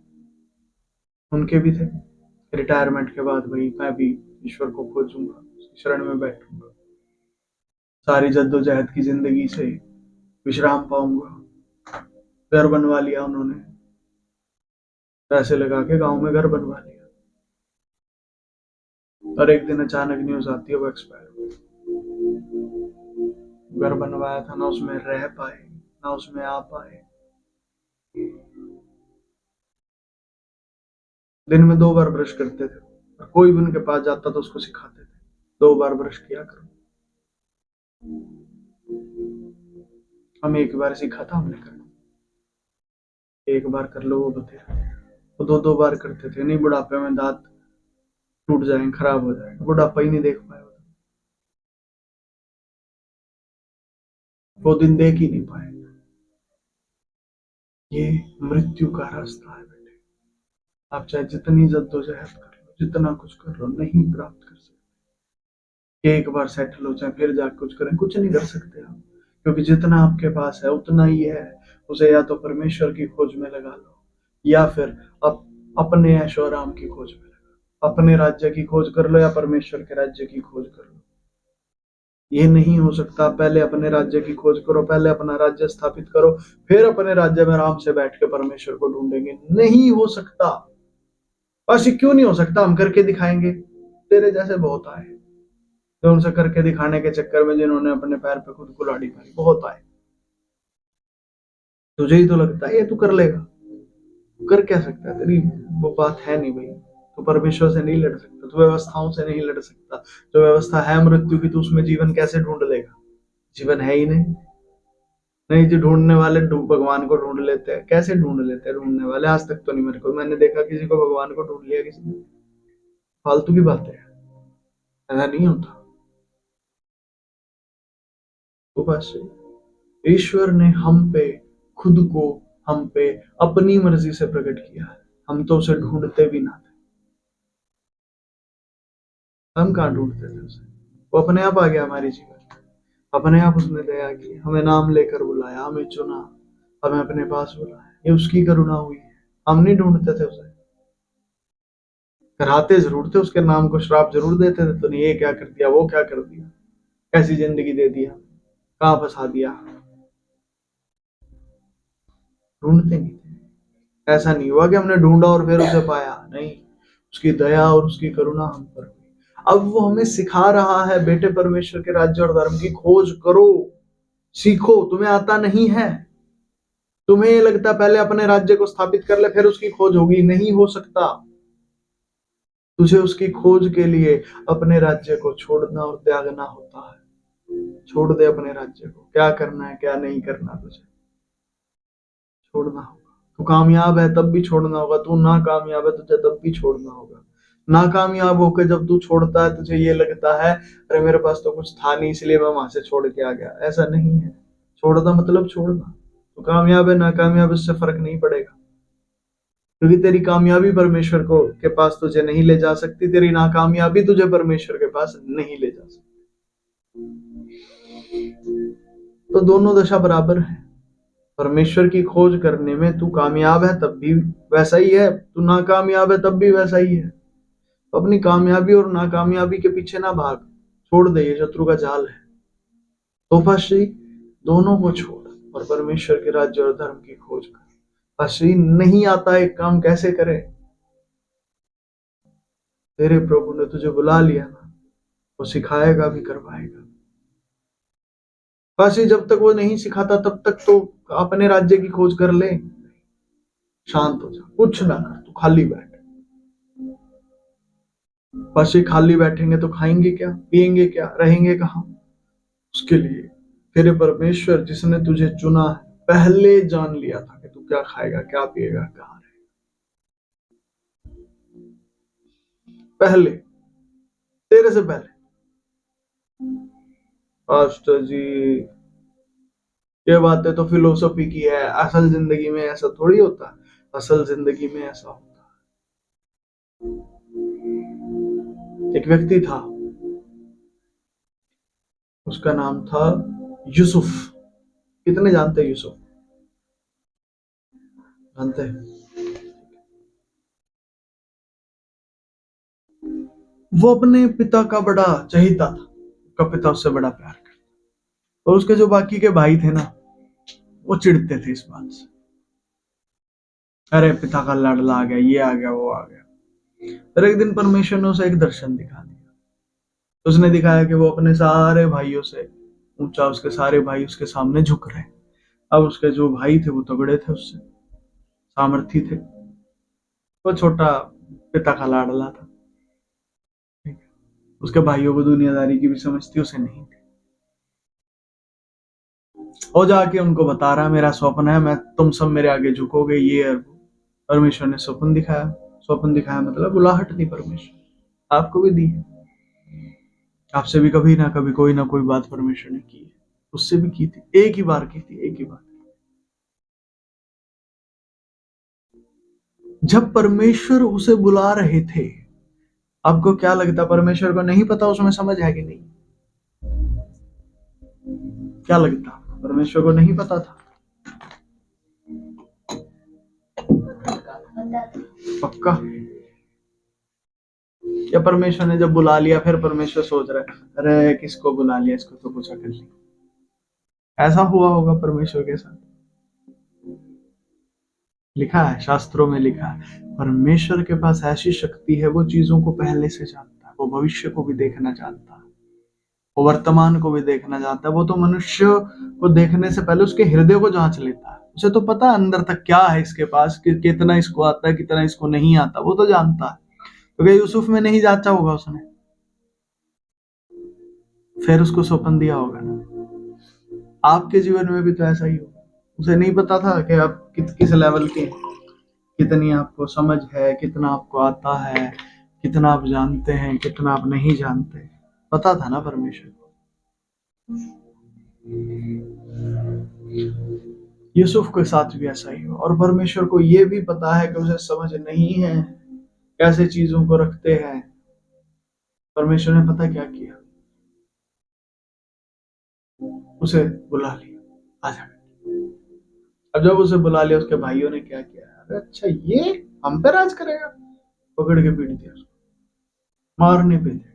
उनके भी थे। रिटायरमेंट के बाद भाई मैं भी ईश्वर को खोजूंगा, शरण में बैठूंगा, सारी जद्दोजहद की जिंदगी से विश्राम पाऊंगा। घर बनवा लिया उन्होंने, पैसे लगा के गांव में घर बनवा लिया, और एक दिन अचानक न्यूज आती है वो एक्सपायर हो गए। घर बनवाया था ना, उसमें रह पाए ना, उसमें आ पाए। दिन में 2 बार ब्रश करते थे, और कोई भी उनके पास जाता तो उसको सिखाते थे 2 बार ब्रश किया करो। हम 1 बार सीखा था हमने करना, 1 बार कर लो वो बतेरा, वो 2 2 बार करते थे, नहीं बुढ़ापे में दांत टूट जाएंगे, खराब हो जाएंगे, बुढ़ापा ही नहीं देख पाए। वो दिन देख ही नहीं पाएगा। ये मृत्यु का रास्ता है बेटे। आप चाहे जितनी जद्दोजहद कर लो, जितना कुछ कर लो, नहीं प्राप्त कर सकते। एक बार सेटल हो जाए फिर जाके कुछ करें, कुछ नहीं कर सकते आप, क्योंकि जितना आपके पास है उतना ही है। उसे या तो परमेश्वर की खोज में लगा लो, या फिर अपने ऐशो आराम की खोज में लगा। अपने राज्य की खोज कर लो या परमेश्वर के राज्य की खोज कर लो। ये नहीं हो सकता। पहले अपने राज्य की खोज करो, पहले अपना राज्य स्थापित करो, फिर अपने राज्य में आराम से बैठ के परमेश्वर को ढूंढेंगे। नहीं हो सकता। बस ये क्यों नहीं हो सकता? हम करके दिखाएंगे। तेरे जैसे बहुत आए जो उनसे करके दिखाने के चक्कर में जिन्होंने अपने पैर पे खुद कुल्हाड़ी मारी, बहुत आए। तुझे ही तो लगता है ये तू कर लेगा। तू कर क्या सकता है? तेरी वो बात है नहीं भाई। तू परमेश्वर से नहीं लड़ सकता, तू व्यवस्थाओं से नहीं लड़ सकता। जो व्यवस्था है मृत्यु की, तू उसमें जीवन कैसे ढूंढ लेगा? जीवन है ही नहीं। नहीं जो ढूंढने वाले भगवान को ढूंढ लेते हैं। कैसे ढूंढ लेते हैं ढूंढने वाले? आज तक तो नहीं मेरे को मैंने देखा किसी को भगवान को ढूंढ लिया किसी ने। फालतू की बात है, ऐसा नहीं होता। तो बस ईश्वर ने हम पे खुद को हम पे अपनी मर्जी से प्रकट किया है। हम तो उसे ढूंढते भी ना थे। हम कहाँ ढूंढते थे उसे? वो अपने आप आ गया हमारे जीवन में। अपने आप उसने दया की, हमें नाम लेकर बुलाया, हमें चुना, हमें अपने पास बुलाया। ये उसकी करुणा हुई है। हम नहीं ढूंढते थे उसे। कराते जरूर थे, उसके नाम को श्राप जरूर देते थे। तो नहीं ये क्या कर दिया, वो क्या कर दिया, कैसी जिंदगी दे दिया, कहाँ फंसा दिया। ढूंढते नहीं थे। ऐसा नहीं हुआ कि हमने ढूंढा और फिर उसे पाया। नहीं, उसकी दया और उसकी करुणा हम पर हुई। अब वो हमें सिखा रहा है, बेटे परमेश्वर के राज्य और धर्म की खोज करो, सीखो। तुम्हें आता नहीं है। तुम्हें ये लगता पहले अपने राज्य को स्थापित कर ले फिर उसकी खोज होगी। नहीं हो सकता। तुझे उसकी खोज के लिए अपने राज्य को छोड़ना और त्यागना होता है। छोड़ दे अपने राज्य को। क्या करना है क्या नहीं करना, तुझे छोड़ना होगा। तू कामयाब है तब भी छोड़ना होगा, तू नाकामयाब है तुझे तब भी छोड़ना होगा। नाकामयाब होकर जब तू छोड़ता है, तुझे ये लगता है अरे मेरे पास तो कुछ था नहीं इसलिए मैं वहां से छोड़ के आ गया। ऐसा नहीं है। छोड़ना मतलब छोड़ना। तू कामयाब है नाकामयाब, इससे फर्क नहीं पड़ेगा, क्योंकि तेरी कामयाबी परमेश्वर को के पास तुझे नहीं ले जा सकती, तेरी नाकामयाबी तुझे परमेश्वर के पास नहीं ले जा सकती। तो दोनों दशा बराबर है। परमेश्वर की खोज करने में तू कामयाब है तब भी वैसा ही है, तू नाकामयाब है तब भी वैसा ही है। तो अपनी कामयाबी और नाकामयाबी के पीछे ना भाग। छोड़ दे, ये शत्रु का जाल है। तो फर्स्ट दोनों को छोड़ और परमेश्वर के राज्य और धर्म की खोज कर। फर्स्ट नहीं आता एक काम कैसे करे? तेरे प्रभु ने तुझे बुला लिया ना, वो सिखाएगा भी करवाएगा। बस जब तक वो नहीं सिखाता तब तक तो अपने राज्य की खोज कर ले। शांत हो जा, कुछ ना कर, तू खाली बैठ। बस खाली बैठेंगे तो खाएंगे क्या, पिएंगे क्या, रहेंगे कहाँ? उसके लिए तेरे परमेश्वर जिसने तुझे चुना है पहले जान लिया था कि तू क्या खाएगा क्या पिएगा कहाँ रहेगा। पहले, तेरे से पहले। पास्टर जी ये बातें तो फिलोसफी की है, असल जिंदगी में ऐसा थोड़ी होता। असल जिंदगी में ऐसा होता। एक व्यक्ति था, उसका नाम था यूसुफ। कितने जानते हैं यूसुफ? जानते हैं? वो अपने पिता का बड़ा चहेता था। उसका पिता उससे बड़ा प्यार करता। और उसके जो बाकी के भाई थे ना, वो चिढ़ते थे इस बात से, अरे पिता का लाडला आ गया, ये आ गया वो आ गया। फिर एक दिन परमेश्वर ने उसे एक दर्शन दिखा दिया। उसने दिखाया कि वो अपने सारे भाइयों से ऊंचा, उसके सारे भाई उसके सामने झुक रहे। अब उसके जो भाई थे वो तगड़े थे, उससे सामर्थी थे। वो छोटा पिता का लाडला था। उसके भाइयों को दुनियादारी की भी समझती उसे नहीं थी। और जाके उनको बता रहा मेरा स्वप्न है, मैं तुम सब मेरे आगे झुकोगे, ये। परमेश्वर ने स्वप्न दिखाया। स्वप्न दिखाया मतलब बुलाहट दी परमेश्वर। आपको भी दी है। आपसे भी कभी ना कभी कोई ना कोई बात परमेश्वर ने की है। उससे भी की थी, एक ही बार की थी, एक ही बार। जब परमेश्वर उसे बुला रहे थे, आपको क्या लगता, परमेश्वर को नहीं पता उसमें समझ है कि नहीं? क्या लगता, परमेश्वर को नहीं पता था? पक्का? या परमेश्वर ने जब बुला लिया फिर परमेश्वर सोच रहा है अरे किसको बुला लिया, इसको तो कुछ अकल नहीं? ऐसा हुआ होगा परमेश्वर के साथ। लिखा है, शास्त्रों में लिखा है, परमेश्वर के पास ऐसी शक्ति है, वो चीजों को पहले से जानता है, वो भविष्य को भी देखना जानता है, वो वर्तमान को भी देखना जानता है। वो तो मनुष्य को देखने से पहले उसके हृदय को जांच लेता है, उसे तो पता अंदर तक क्या है इसके पास, कितना इसको आता है, कितना इसको नहीं आता, वो तो जानता है। तो क्या यूसुफ में नहीं जांचा होगा उसने? फिर उसको सौंपन दिया होगा ना। आपके जीवन में भी तो ऐसा ही होगा। उसे नहीं पता था कि आप किस लेवल के हैं, कितनी आपको समझ है, कितना आपको आता है, कितना आप जानते हैं, कितना आप नहीं जानते। पता था ना परमेश्वर को। यूसुफ के साथ भी ऐसा ही हो। और परमेश्वर को यह भी पता है कि उसे समझ नहीं है कैसे चीजों को रखते हैं। परमेश्वर ने पता क्या किया, उसे बुला लिया, आजा। अब जब उसे बुला लिया, उसके भाइयों ने क्या किया, अरे अच्छा ये हम पे राज करेगा, पकड़ के पीट दिया, मारने पे थे,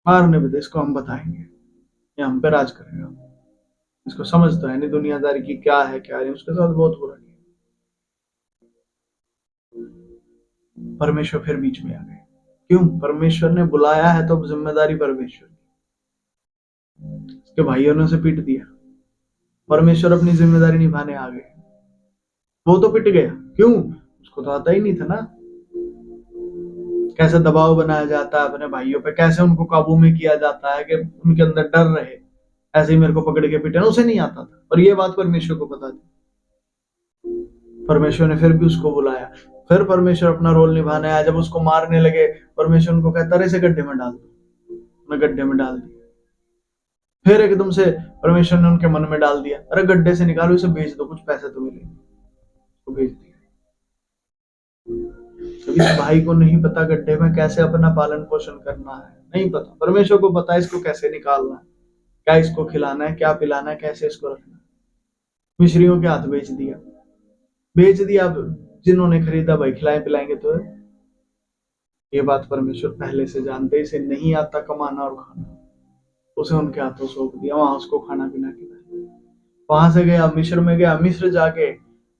मारने पे थे। इसको हम बताएंगे, ये हम पे राज करेगा, इसको समझ तो है नहीं दुनियादारी की क्या है क्या नहीं। उसके साथ बहुत बुरा किया। परमेश्वर फिर बीच में आ गए। क्यों? परमेश्वर ने बुलाया है तो जिम्मेदारी परमेश्वर की। उसके भाइयों ने उसे पीट दिया, परमेश्वर अपनी जिम्मेदारी निभाने आ गए। वो तो पिट गया, क्यों? उसको तो आता ही नहीं था ना कैसे दबाव बनाया जाता है अपने भाइयों पे, कैसे उनको काबू में किया जाता है कि उनके अंदर डर रहे। ऐसे ही मेरे को पकड़ के पीटे, उसे नहीं आता था, और ये बात परमेश्वर को पता थी। परमेश्वर ने फिर भी उसको बुलाया। फिर परमेश्वर अपना रोल निभाने आया। जब उसको मारने लगे, परमेश्वर उनको कहता है इसे गड्ढे में डाल दो, गड्ढे में डाल दिया। फिर एकदम से परमेश्वर ने उनके मन में डाल दिया, अरे गड्ढे से निकालो, इसे बेच दो, कुछ पैसे तो मिलेंगे। तो भेज दिया। तो इस भाई को नहीं पता गड्ढे में कैसे अपना पालन पोषण करना है, नहीं पता। परमेश्वर को पता है इसको कैसे निकालना है, क्या इसको खिलाना है, क्या पिलाना है, कैसे इसको रखना है। मिस्रियों के हाथ बेच दिया, बेच दिया। जिन्होंने खरीदा भाई खिलाए पिलाएंगे तो। ये बात परमेश्वर पहले से जानते, इसे नहीं आता कमाना और खाना, उसे उनके हाथों सौंप दिया। वहां उसको खाना पीना खिलाया। वहां से गया मिस्र में, गया मिस्र जाके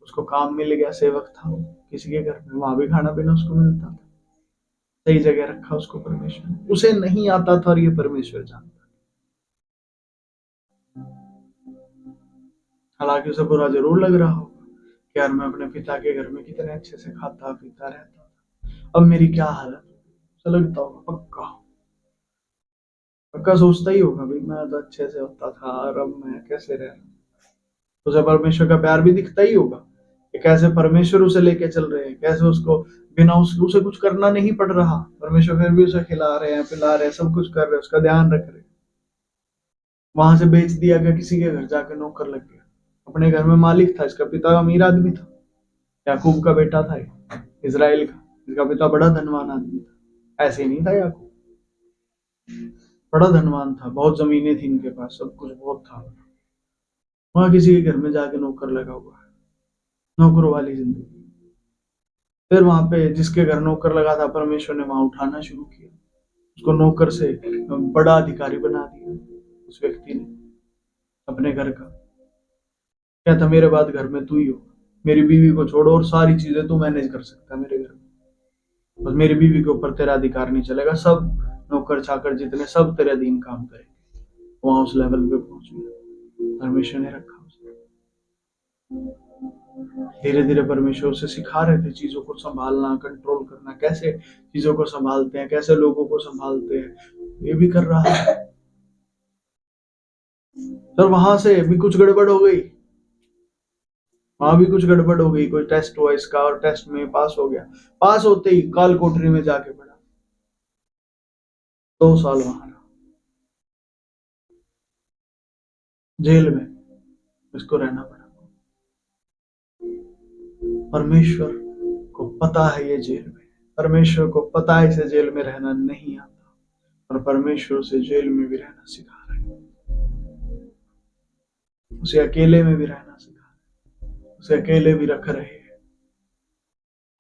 उसको काम मिल गया, सेवक था वो किसी के घर में, वहां भी खाना पीना उसको मिलता था। सही जगह रखा उसको परमेश्वर ने। उसे नहीं आता था और ये परमेश्वर जानता। हालांकि उसे बुरा जरूर लग रहा होगा कि यार मैं अपने पिता के घर में कितने अच्छे से खाता पीता रहता था, अब मेरी क्या हालत। उसे लगता होगा, पक्का पक्का सोचता ही होगा, भाई मैं तो अच्छे से होता था और अब मैं कैसे रह रहा हूँ। उसे परमेश्वर का प्यार भी दिखता ही होगा कि कैसे परमेश्वर उसे लेके चल रहे हैं, कैसे उसको बिना उसे कुछ करना नहीं पड़ रहा, परमेश्वर फिर भी उसे खिला रहे हैं, पिला रहे हैं, सब कुछ कर रहे हैं, उसका ध्यान रख रहे हैं। वहां से बेच दिया गया, किसी के घर जाकर नौकर लग गया। अपने घर में मालिक था, इसका पिता अमीर आदमी था, याकूब का बेटा था, इजराइल का। इसका पिता बड़ा धनवान आदमी था। ऐसे ही नहीं था याकूब, बड़ा धनवान था, बहुत जमीनें थी इनके पास, सब कुछ बहुत था। वहां किसी के घर में जाके नौकर लगा हुआ है, नौकरों वाली जिंदगी। फिर वहां पे जिसके घर नौकर लगा था, परमेश्वर ने वहां उठाना शुरू किया, उसको नौकर से बड़ा अधिकारी बना दिया उस व्यक्ति ने अपने घर का। क्या था, मेरे बाद घर में तू ही हो, मेरी बीवी को छोड़ो और सारी चीजें तू मैनेज कर सकता है मेरे घर में, बस मेरी बीवी के ऊपर तेरा अधिकार नहीं चलेगा, सब नौकर चाकर जितने सब तेरे अधीन काम करेंगे। वहां उस लेवल पे पहुंच गया, परमेश्वर ने रखा उसे। धीरे धीरे परमेश्वर उसे सिखा रहे थे चीजों को संभालना, कंट्रोल करना, कैसे चीजों को संभालते हैं, कैसे लोगों को संभालते हैं, ये भी कर रहा है। सर वहां से भी कुछ गड़बड़ हो गई, वहां भी कुछ गड़बड़ हो गई। कोई टेस्ट हुआ इसका और टेस्ट में पास हो गया। पास होते ही काल कोठरी में जाके पड़ा, 2 साल वहां रहा। जेल में इसको रहना पड़ा। परमेश्वर को पता है ये जेल में, परमेश्वर को पता है इसे जेल में रहना नहीं आता, और परमेश्वर उसे जेल में भी रहना सिखा रहे हैं, उसे अकेले में भी रहना सिखा रहे हैं, उसे अकेले भी रख रहे हैं।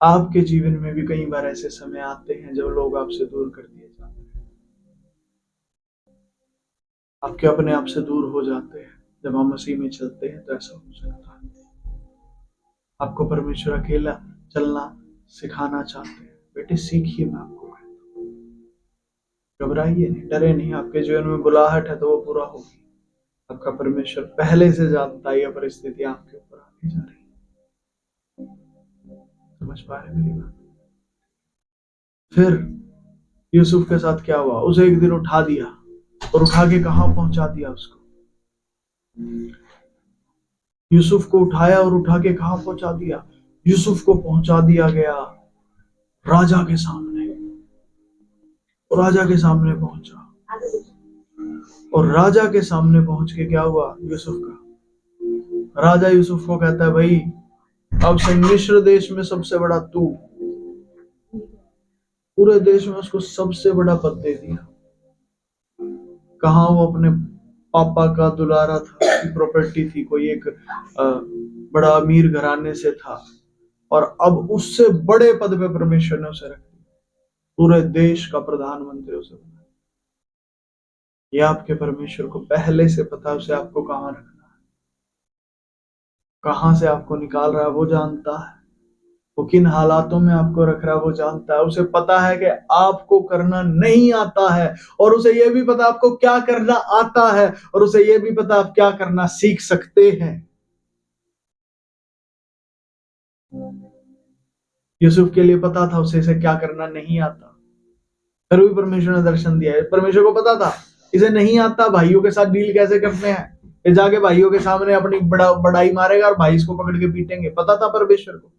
आपके जीवन में भी कई बार ऐसे समय आते हैं जब लोग आपसे दूर कर दिए जाते हैं, आपके अपने आप से दूर हो जाते हैं। जब हम मसीह में चलते हैं तो ऐसा हो सकता है। आपको परमेश्वर अकेला चलना सिखाना चाहते हैं। बेटे सीखिए, मैं आपको कहता हूं, घबराइए नहीं, डरे नहीं। आपके जीवन में बुलाहट है तो वो पूरा होगी। आपका परमेश्वर पहले से जानता है यह परिस्थिति आपके ऊपर आने जा रही है। समझ पा रहे मेरी बात? फिर यूसुफ के साथ क्या हुआ? उसे एक दिन उठा दिया, और उठा के कहां पहुंचा दिया उसको? यूसुफ को उठाया और उठा के कहां पहुंचा दिया? यूसुफ को पहुंचा दिया गया राजा के सामने। और राजा के सामने पहुंचा, और राजा के सामने पहुंच के क्या हुआ यूसुफ का? राजा यूसुफ को कहता है, भाई अब से मिस्र देश में सबसे बड़ा तू। पूरे देश में उसको सबसे बड़ा पद दे दिया। कहां वो अपने पापा का दुलारा था, प्रॉपर्टी थी, कोई एक बड़ा अमीर घराने से था, और अब उससे बड़े पद पे परमेश्वर ने उसे रख दिया। पूरे देश का प्रधानमंत्री उसे बना। ये आपके परमेश्वर को पहले से पता है उसे आपको कहां रखना है, कहां से आपको निकाल रहा है वो जानता है, वो किन हालातों में आपको रख रहा है वो जानता है। उसे पता है कि आपको करना नहीं आता है, और उसे यह भी पता आपको क्या करना आता है, और उसे यह भी पता आप क्या करना सीख सकते हैं। यूसुफ के लिए पता था उसे इसे क्या करना नहीं आता, फिर भी परमेश्वर ने दर्शन दिया है। परमेश्वर को पता था इसे नहीं आता भाइयों के साथ डील कैसे करते हैं, ये जाके भाइयों के सामने अपनी बड़ाई मारेगा और भाई इसको पकड़ के पीटेंगे। पता था परमेश्वर को।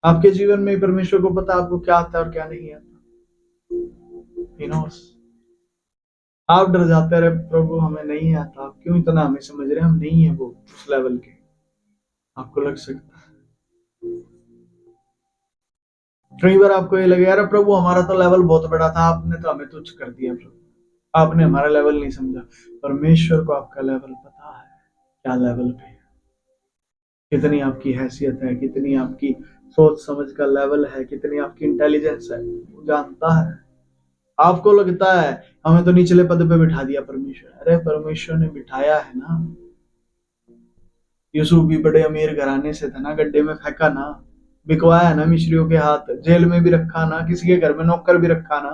आपके जीवन में परमेश्वर को पता आपको क्या आता है और क्या नहीं आता। He knows। आप डर जाते रहे, प्रभु हमें नहीं आता, आप क्यों इतना हमें समझ रहे हैं, हम नहीं है वो उस लेवल के। आपको लग सकता है, कई बार आपको ये लगे यार प्रभु हमारा तो लेवल बहुत बड़ा था, आपने तो हमें तुच्छ कर दिया, प्रभु आपने हमारा लेवल नहीं समझा। परमेश्वर को आपका लेवल पता है, क्या लेवल पे है, कितनी आपकी हैसियत है, कितनी आपकी सोच समझ का लेवल है, कितनी आपकी इंटेलिजेंस है, वो जानता है। आपको लगता है हमें तो निचले पद पे बिठा दिया परमेश्वर। अरे परमेश्वर ने बिठाया है ना। यूसुफ भी बड़े अमीर घराने से था ना, गड्ढे में फेंका ना, बिकवाया ना मिस्रियों के हाथ, जेल में भी रखा ना, किसी के घर में नौकर भी रखा ना।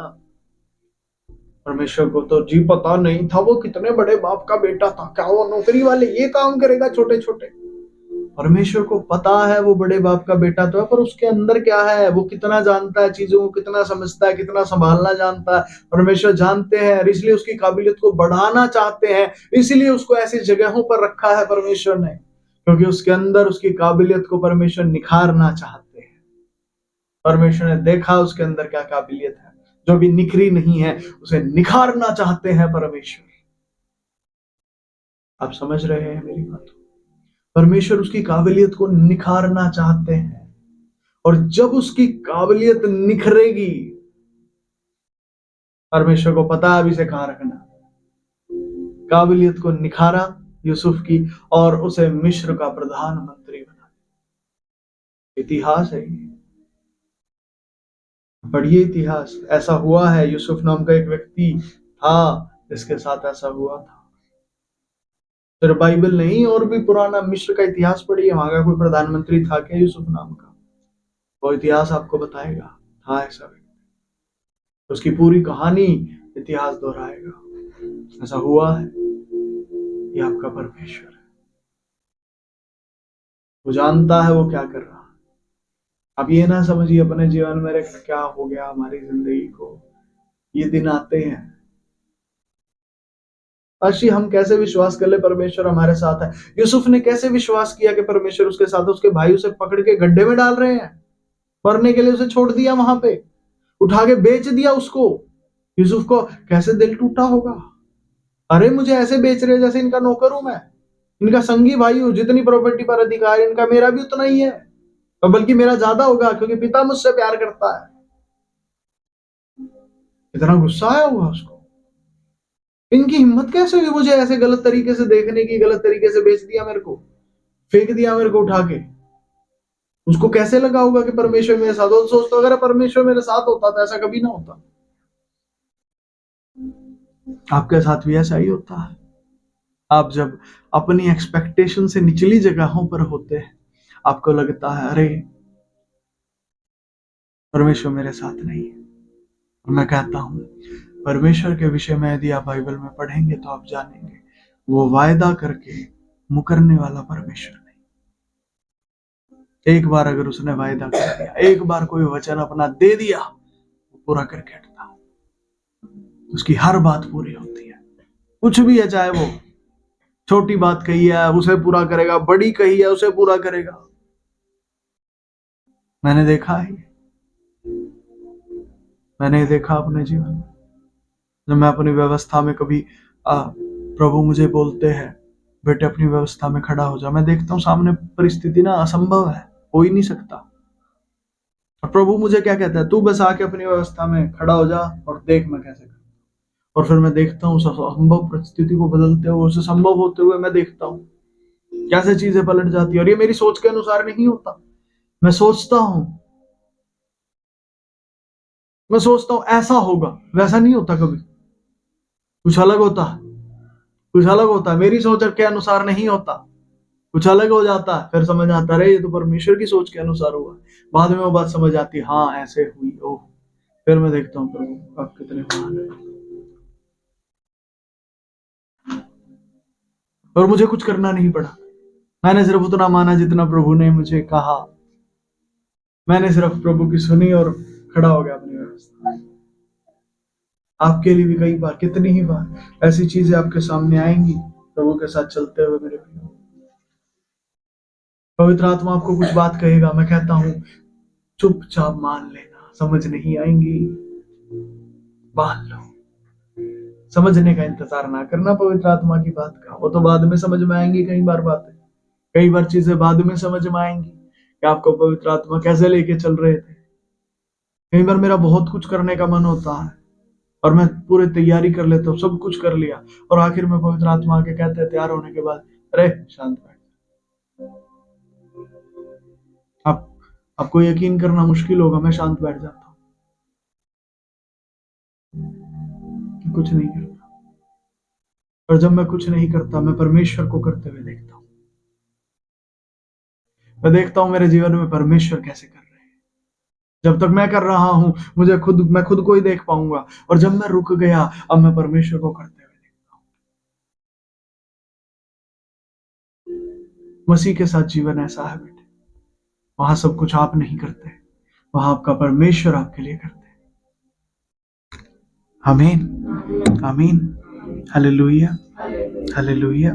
परमेश्वर को तो जी पता नहीं था वो कितने बड़े बाप का बेटा था, क्या वो नौकरी वाले ये काम करेगा छोटे छोटे। परमेश्वर को पता है वो बड़े बाप का बेटा तो है, पर उसके अंदर क्या है, वो कितना जानता है, चीजों को कितना समझता है, कितना संभालना जानता है, परमेश्वर जानते हैं, और इसलिए उसकी काबिलियत को बढ़ाना चाहते हैं। इसलिए उसको ऐसी जगहों पर रखा है परमेश्वर ने, क्योंकि उसके अंदर उसकी काबिलियत को परमेश्वर निखारना चाहते हैं। परमेश्वर ने देखा उसके अंदर क्या काबिलियत है, जो भी निखरी नहीं है उसे निखारना चाहते हैं परमेश्वर। आप समझ रहे हैं मेरी बात? परमेश्वर उसकी काबिलियत को निखारना चाहते हैं, और जब उसकी काबिलियत निखरेगी, परमेश्वर को पता है अब इसे कहां रखना। काबिलियत को निखारा यूसुफ की, और उसे मिस्र का प्रधानमंत्री बना। इतिहास है ये, पढ़िए इतिहास। ऐसा हुआ है, यूसुफ नाम का एक व्यक्ति था जिसके साथ ऐसा हुआ था। सिर्फ बाइबल नहीं, और भी पुराना मिस्र का इतिहास पढ़िए, वहां का कोई प्रधानमंत्री था क्या यूसुफ नाम का, वो इतिहास आपको बताएगा था ऐसा व्यक्ति। उसकी पूरी कहानी इतिहास दोहराएगा। ऐसा हुआ है। ये आपका परमेश्वर है, वो जानता है वो क्या कर रहा है। आप ये ना समझिए अपने जीवन में क्या हो गया हमारी जिंदगी को। ये दिन आते हैं, अच्छी हम कैसे विश्वास कर ले परमेश्वर हमारे साथ है। यूसुफ ने कैसे विश्वास किया कि परमेश्वर उसके साथ है। उसके भाई उसे पकड़ के गड्ढे में डाल रहे हैं, मरने के लिए उसे छोड़ दिया, वहां पे उठा के बेच दिया उसको। यूसुफ को कैसे दिल टूटा होगा। अरे मुझे ऐसे बेच रहे जैसे इनका नौकर हूं मैं, इनका संगी भाई हूं, जितनी प्रॉपर्टी पर अधिकार इनका मेरा भी उतना ही है, और बल्कि मेरा ज्यादा होगा क्योंकि पिता मुझसे प्यार करता है। इतना गुस्सा आया हुआ उसको, इनकी हिम्मत कैसे हुई मुझे ऐसे गलत तरीके से देखने की, गलत तरीके से बेच दिया मेरे को, फेंक दिया मेरे को उठा के। उसको कैसे लगा होगा कि परमेश्वर मेरे साथ हो। सोचता अगर परमेश्वर मेरे साथ होता तो ऐसा कभी ना होता। आपके साथ भी ऐसा ही होता है। आप जब अपनी एक्सपेक्टेशन से निचली जगहों पर होते हैं, आपको लगता है अरे परमेश्वर मेरे साथ नहीं है। मैं कहता हूं परमेश्वर के विषय में यदि आप बाइबल में पढ़ेंगे तो आप जानेंगे वो वायदा करके मुकरने वाला परमेश्वर नहीं। एक बार अगर उसने वायदा कर दिया, एक बार कोई वचन अपना दे दिया, वो पूरा करके हटता, उसकी हर बात पूरी होती है। कुछ भी है, चाहे वो छोटी बात कही है उसे पूरा करेगा, बड़ी कही है उसे पूरा करेगा। मैंने देखा है, मैंने देखा अपने जीवन में। जब मैं अपनी व्यवस्था में कभी प्रभु मुझे बोलते हैं बेटे अपनी व्यवस्था में खड़ा हो जा, मैं देखता हूं सामने परिस्थिति ना असंभव है, हो ही नहीं सकता। और प्रभु मुझे क्या कहता है, तू बस आके अपनी व्यवस्था में खड़ा हो जा और देख मैं कैसे करता। और फिर मैं देखता हूँ असंभव परिस्थिति को बदलते हुए, उसे संभव होते हुए मैं देखता हूँ कैसे चीजें पलट जाती है। और ये मेरी सोच के अनुसार नहीं होता। मैं सोचता हूं ऐसा होगा, वैसा नहीं होता कभी, कुछ अलग होता है, कुछ अलग होता है। मेरी सोच के अनुसार नहीं होता, कुछ अलग हो जाता है। फिर समझ आता है ये तो परमेश्वर की सोच के अनुसार हुआ। बाद में वो बात समझ आती है, हाँ ऐसे हुई। ओह, फिर मैं देखता हूँ प्रभु आप कितने महान हैं। और मुझे कुछ करना नहीं पड़ा, मैंने सिर्फ उतना माना जितना प्रभु ने मुझे कहा। मैंने सिर्फ प्रभु की सुनी और खड़ा हो गया अपनी व्यवस्था। आपके लिए भी कई बार, कितनी ही बार ऐसी चीजें आपके सामने आएंगी प्रभु के साथ चलते हुए। मेरे प्रिय, पवित्र आत्मा आपको कुछ बात कहेगा, मैं कहता हूं चुपचाप मान लेना। समझ नहीं आएंगी, मान लो। समझने का इंतजार ना करना पवित्र आत्मा की बात का, वो तो बाद में समझ में आएंगी। कई बार बातें, कई बार चीजें बाद में समझ में आएंगी कि आपको पवित्र आत्मा कैसे लेके चल रहे थे। कई बार मेरा बहुत कुछ करने का मन होता है और मैं पूरी तैयारी कर लेता हूँ, सब कुछ कर लिया, और आखिर में पवित्र आत्मा आके कहते हैं तैयार होने के बाद, अरे शांत बैठ। आपको यकीन करना मुश्किल होगा, मैं शांत बैठ जाता हूँ, कुछ नहीं करता। और जब मैं कुछ नहीं करता, मैं परमेश्वर को करते हुए देखता हूँ। मैं देखता हूँ मेरे जीवन में परमेश्वर कैसे कर रहे हैं। जब तक मैं कर रहा हूं मैं खुद को ही देख पाऊंगा, और जब मैं रुक गया, अब मैं परमेश्वर को करते हुए देखता हूं। मसीह के साथ जीवन ऐसा है बेटे, वहां सब कुछ आप नहीं करते, वहां आपका परमेश्वर आपके लिए करते हैं। आमीन, आमीन, हालेलुया, हालेलुया।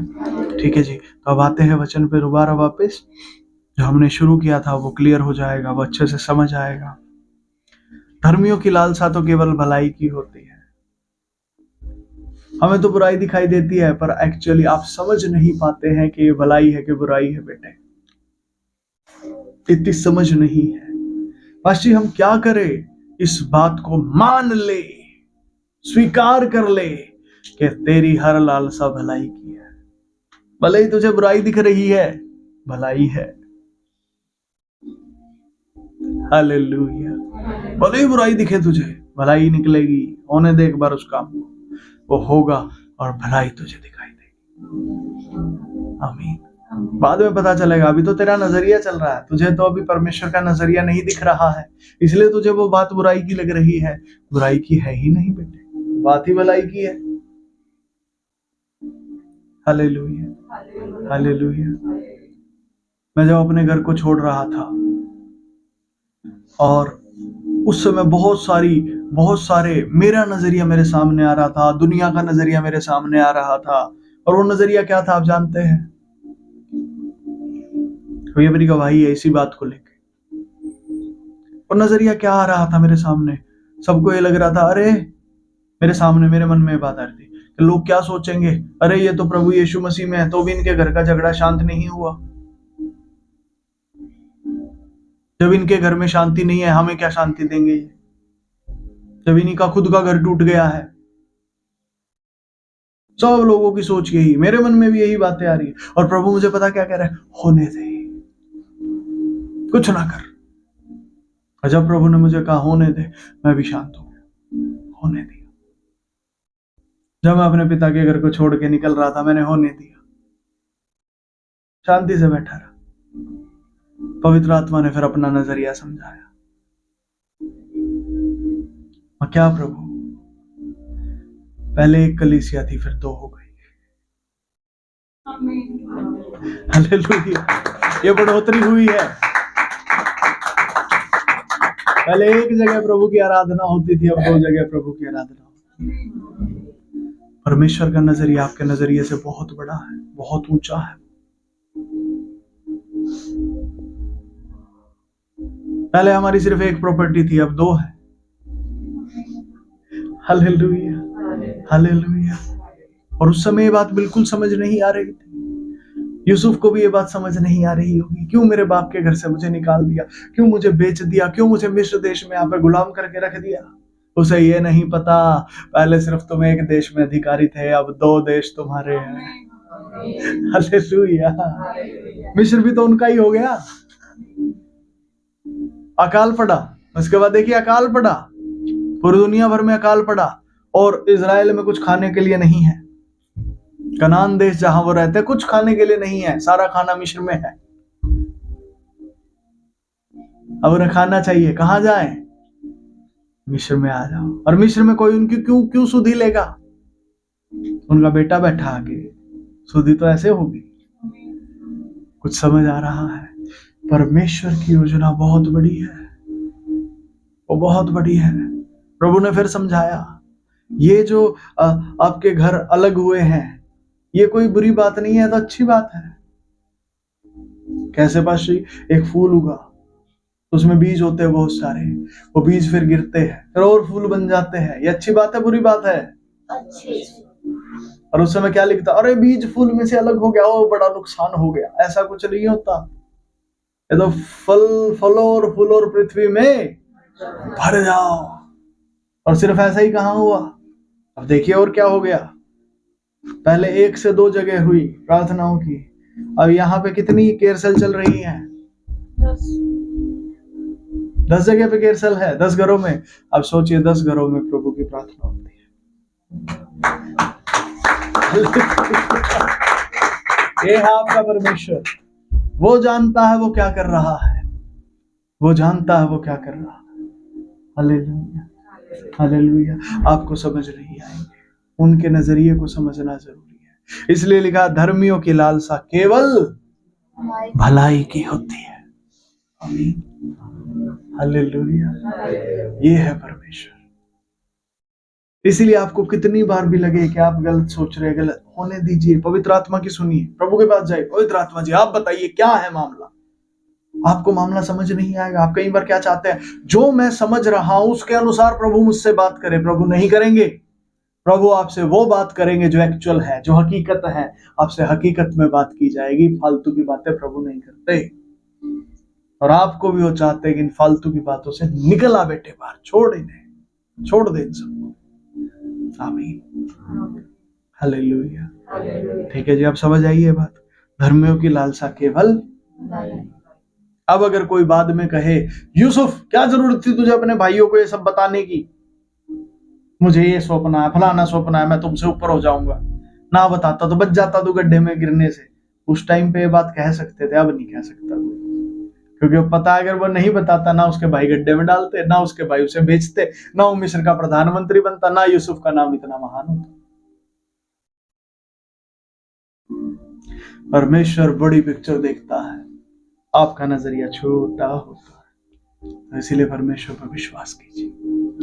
ठीक है जी, तो अब आते हैं वचन पे दोबारा वापस। जो हमने शुरू किया था वो क्लियर हो जाएगा, वो अच्छे से समझ आएगा। धर्मियों की लालसा तो केवल भलाई की होती है। हमें तो बुराई दिखाई देती है, पर एक्चुअली आप समझ नहीं पाते हैं कि ये भलाई है कि बुराई है बेटे। इतनी समझ नहीं है। पास्टर हम क्या करें? इस बात को मान ले, स्वीकार कर ले कि तेरी हर लालसा भलाई की है। भले ही तुझे बुराई दिख रही है, भलाई है। हालेलुया। भले ही बुराई दिखे तुझे, भलाई निकलेगी। होने दे एक बार उस काम को, वो होगा और भलाई तुझे दिखाई देगी। आमीन। बाद में पता चलेगा, अभी तो तेरा नजरिया चल रहा है, तुझे तो अभी परमेश्वर का नजरिया नहीं दिख रहा है, इसलिए तुझे वो बात बुराई की लग रही है। बुराई की है ही नहीं बेटे, बात ही भलाई की है। Hallelujah, hallelujah. मैं जब अपने घर को छोड़ रहा था और उस समय बहुत सारे मेरा नजरिया मेरे सामने आ रहा था, दुनिया का नजरिया मेरे सामने आ रहा था। और वो नजरिया क्या था आप जानते हैं? ये मेरी गवाही है इसी बात को लेकर। और नजरिया क्या आ रहा था मेरे सामने? सबको ये लग रहा था, अरे मेरे सामने, मेरे मन में बात आ रही थी कि लोग क्या सोचेंगे, अरे ये तो प्रभु यीशु मसीह में है तो भी इनके घर का झगड़ा शांत नहीं हुआ। जब इनके घर में शांति नहीं है, हमें क्या शांति देंगे ये? जब इन्हीं का खुद का घर टूट गया है। सब लोगों की सोच यही, मेरे मन में भी यही बातें आ रही है। और प्रभु मुझे पता क्या कह रहा है, होने दे, कुछ ना कर। और जब प्रभु ने मुझे कहा होने दे, मैं भी शांत हो गया, होने दिया। जब मैं अपने पिता के घर को छोड़ के निकल रहा था, मैंने होने दिया, शांति से बैठा रहा। पवित्र आत्मा ने फिर अपना नजरिया समझाया। और क्या प्रभु, पहले एक कलीसिया थी, फिर 2 हो गई। हालेलुया, ये बढ़ोतरी हुई है। पहले एक जगह प्रभु की आराधना होती थी, अब 2 जगह प्रभु की आराधना होती है। परमेश्वर का नजरिया आपके नजरिए से बहुत बड़ा है, बहुत ऊंचा है। पहले हमारी सिर्फ एक प्रॉपर्टी थी, अब 2 है। Hallelujah, hallelujah. और उस समय ये बात बिल्कुल समझ नहीं आ रही थी। यूसुफ को भी ये बात समझ नहीं आ रही होगी, क्यों मेरे बाप के घर से मुझे निकाल दिया, क्यों मुझे बेच दिया, क्यों मुझे मिस्र देश में यहाँ पे गुलाम करके रख दिया। उसे ये नहीं पता, पहले सिर्फ तुम एक देश में अधिकारी थे, अब 2 देश तुम्हारे हैं। हालेलुया। मिस्र भी तो उनका ही हो गया। अकाल पड़ा, उसके बाद देखिए अकाल पड़ा, पूरी दुनिया भर में अकाल पड़ा, और इजराइल में कुछ खाने के लिए नहीं है। कनान देश जहां वो रहते कुछ खाने के लिए नहीं है, सारा खाना मिस्र में है। अब उन्हें खाना चाहिए, कहां जाए? मिस्र में आ जाओ। और मिस्र में कोई उनकी क्यों सुधि लेगा? उनका बेटा बैठा आगे, सुधि तो ऐसे होगी। कुछ समझ आ रहा है? परमेश्वर की योजना बहुत बड़ी है, वो बहुत बड़ी है। प्रभु ने फिर समझाया, ये जो आपके घर अलग हुए हैं, ये कोई बुरी बात नहीं है, तो अच्छी बात है। कैसे पास एक फूल उगा, उसमें बीज होते हैं बहुत सारे, वो बीज फिर गिरते हैं, फिर और फूल बन जाते हैं। ये अच्छी बात है, बुरी बात है? अच्छी। और उस समय क्या लिखता, अरे बीज फूल में से अलग हो गया, ओ बड़ा नुकसान हो गया। ऐसा कुछ नहीं होता। ये तो फलों और फूलों और पृथ्वी में भर जाओ। और सिर्फ ऐसा ही कहाँ हुआ, अब देखिए और क्या हो गया। पहले 1 से 2 जगह हुई प्रार्थनाओं की, अब यहाँ पे कितनी केरसल चल रही है? 10 जगह पे केरसल है, 10 घरों में। अब सोचिए 10 घरों में प्रभु की प्रार्थना होती है। ये है आपका परमेश्वर, वो जानता है वो क्या कर रहा है, वो जानता है वो क्या कर रहा है। Hallelujah, hallelujah. आपको समझ नहीं आएंगे, उनके नजरिए को समझना जरूरी है। इसलिए लिखा, धर्मियों की लालसा केवल भलाई की होती है। आमीन, हालेलुया। ये है परमेश्वर। इसलिए आपको कितनी बार भी लगे कि आप गलत सोच रहे, गलत होने दीजिए, पवित्र आत्मा की सुनिए, प्रभु के पास जाइए, पवित्र आत्मा जी आप बताइए क्या है मामला। आपको मामला समझ नहीं आएगा। आप कई बार क्या चाहते हैं, जो मैं समझ रहा हूं उसके अनुसार प्रभु मुझसे बात करे। प्रभु नहीं करेंगे। प्रभु आपसे वो बात करेंगे जो एक्चुअल है, जो हकीकत है। आपसे हकीकत में बात की जाएगी। फालतू की बातें प्रभु नहीं करते। और आपको भी वो चाहते हैं कि इन फालतू की बातों से निकल आ बेटे बाहर, छोड़ दे इन सबको। आमीन, हालेलुया। ठीक है जी, आप समझ आइए बात। धर्मियों की लालसा केवल। अब अगर कोई बाद में कहे, यूसुफ क्या जरूरत थी तुझे अपने भाइयों को ये सब बताने की, मुझे ये सौंपना है, फलाना सौंपना है, मैं तुमसे ऊपर हो जाऊंगा, ना बताता तो बच जाता तू गड्ढे में गिरने से। उस टाइम पे ये बात कह सकते थे, अब नहीं कह सकता कोई, क्योंकि वो पता अगर वो नहीं बताता, ना उसके भाई गड्ढे में डालते, ना उसके भाई उसे बेचते, ना वो मिस्र का प्रधानमंत्री बनता, ना यूसुफ का नाम इतना महान होता। परमेश्वर बड़ी पिक्चर देखता है, आपका नजरिया छोटा होता है। इसीलिए परमेश्वर पर विश्वास कीजिए,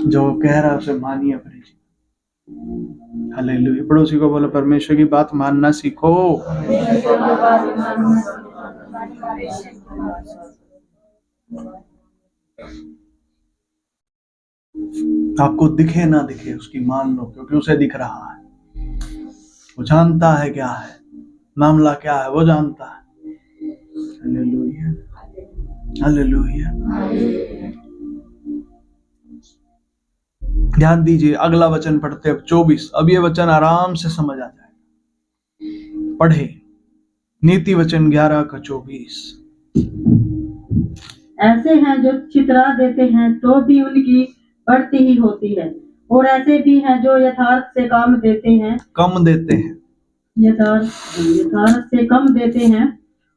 जो कह रहा है उसे मानिए अपने जीवन। हालेलुया। पड़ोसी को बोलो, परमेश्वर की बात मानना सीखो। आपको दिखे ना दिखे उसकी मान लो, क्योंकि उसे दिख रहा है। वो जानता है क्या है, मामला क्या है, वो जानता है। Hallelujah, hallelujah. ध्यान दीजिए, अगला वचन पढ़ते अब 24। अब ये वचन आराम से समझ आ जाएगा। पढ़े नीति वचन 11 का 24। ऐसे हैं जो छितरा देते हैं तो भी उनकी बढ़ती ही होती है, और ऐसे भी हैं जो यथार्थ से काम देते हैं, कम देते हैं, यथार्थ से कम देते हैं,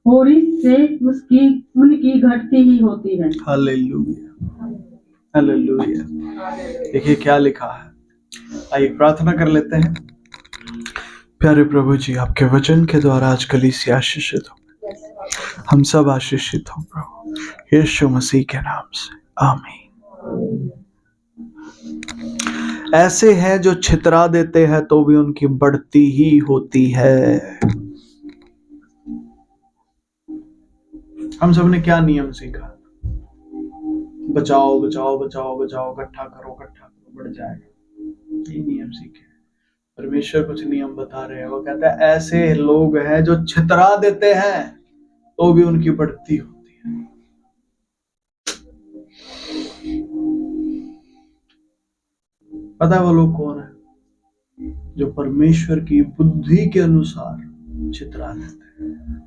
और इससे उसकी उनकी घटती ही होती है। Hallelujah, hallelujah. देखिए क्या लिखा है। आइए प्रार्थना कर लेते हैं। प्यारे प्रभु जी, आपके वचन के द्वारा आज कलीसिया आशीषित हो, हम सब आशीषित हो प्रभु, यीशु मसीह के नाम से, आमीन। ऐसे हैं जो छितरा देते हैं तो भी उनकी बढ़ती ही होती है। हम सब ने क्या नियम सीखा? बचाओ बचाओ बचाओ बचाओ, इकट्ठा करो, बढ़ जाएगा। ये नियम सीखे। परमेश्वर कुछ नियम बता रहे हैं। वो कहता है ऐसे लोग हैं जो छितरा देते हैं तो भी उनकी बढ़ती होती है। पता है वो लोग कौन है? जो परमेश्वर की बुद्धि के अनुसार छितरा देते हैं,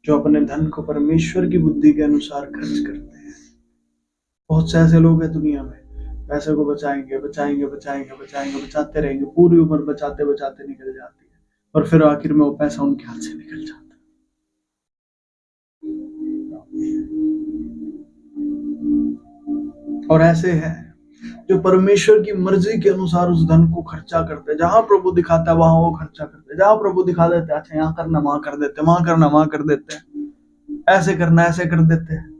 जो अपने धन को परमेश्वर की बुद्धि के अनुसार खर्च करते हैं। बहुत से ऐसे लोग हैं दुनिया में, पैसे को बचाएंगे बचाएंगे बचाएंगे बचाएंगे, बचाते रहेंगे, पूरी उम्र बचाते बचाते निकल जाती है, और फिर आखिर में वो पैसा उनके हाथ से निकल जाता है। और ऐसे हैं जो परमेश्वर की मर्जी के अनुसार उस धन को खर्चा करते हैं। जहां प्रभु दिखाता है वहां वो खर्चा करते हैं। जहां प्रभु दिखा देते हैं, अच्छा यहाँ करना वहां कर देते हैं, वहां करना वहां कर देते हैं, ऐसे करना ऐसे कर देते हैं,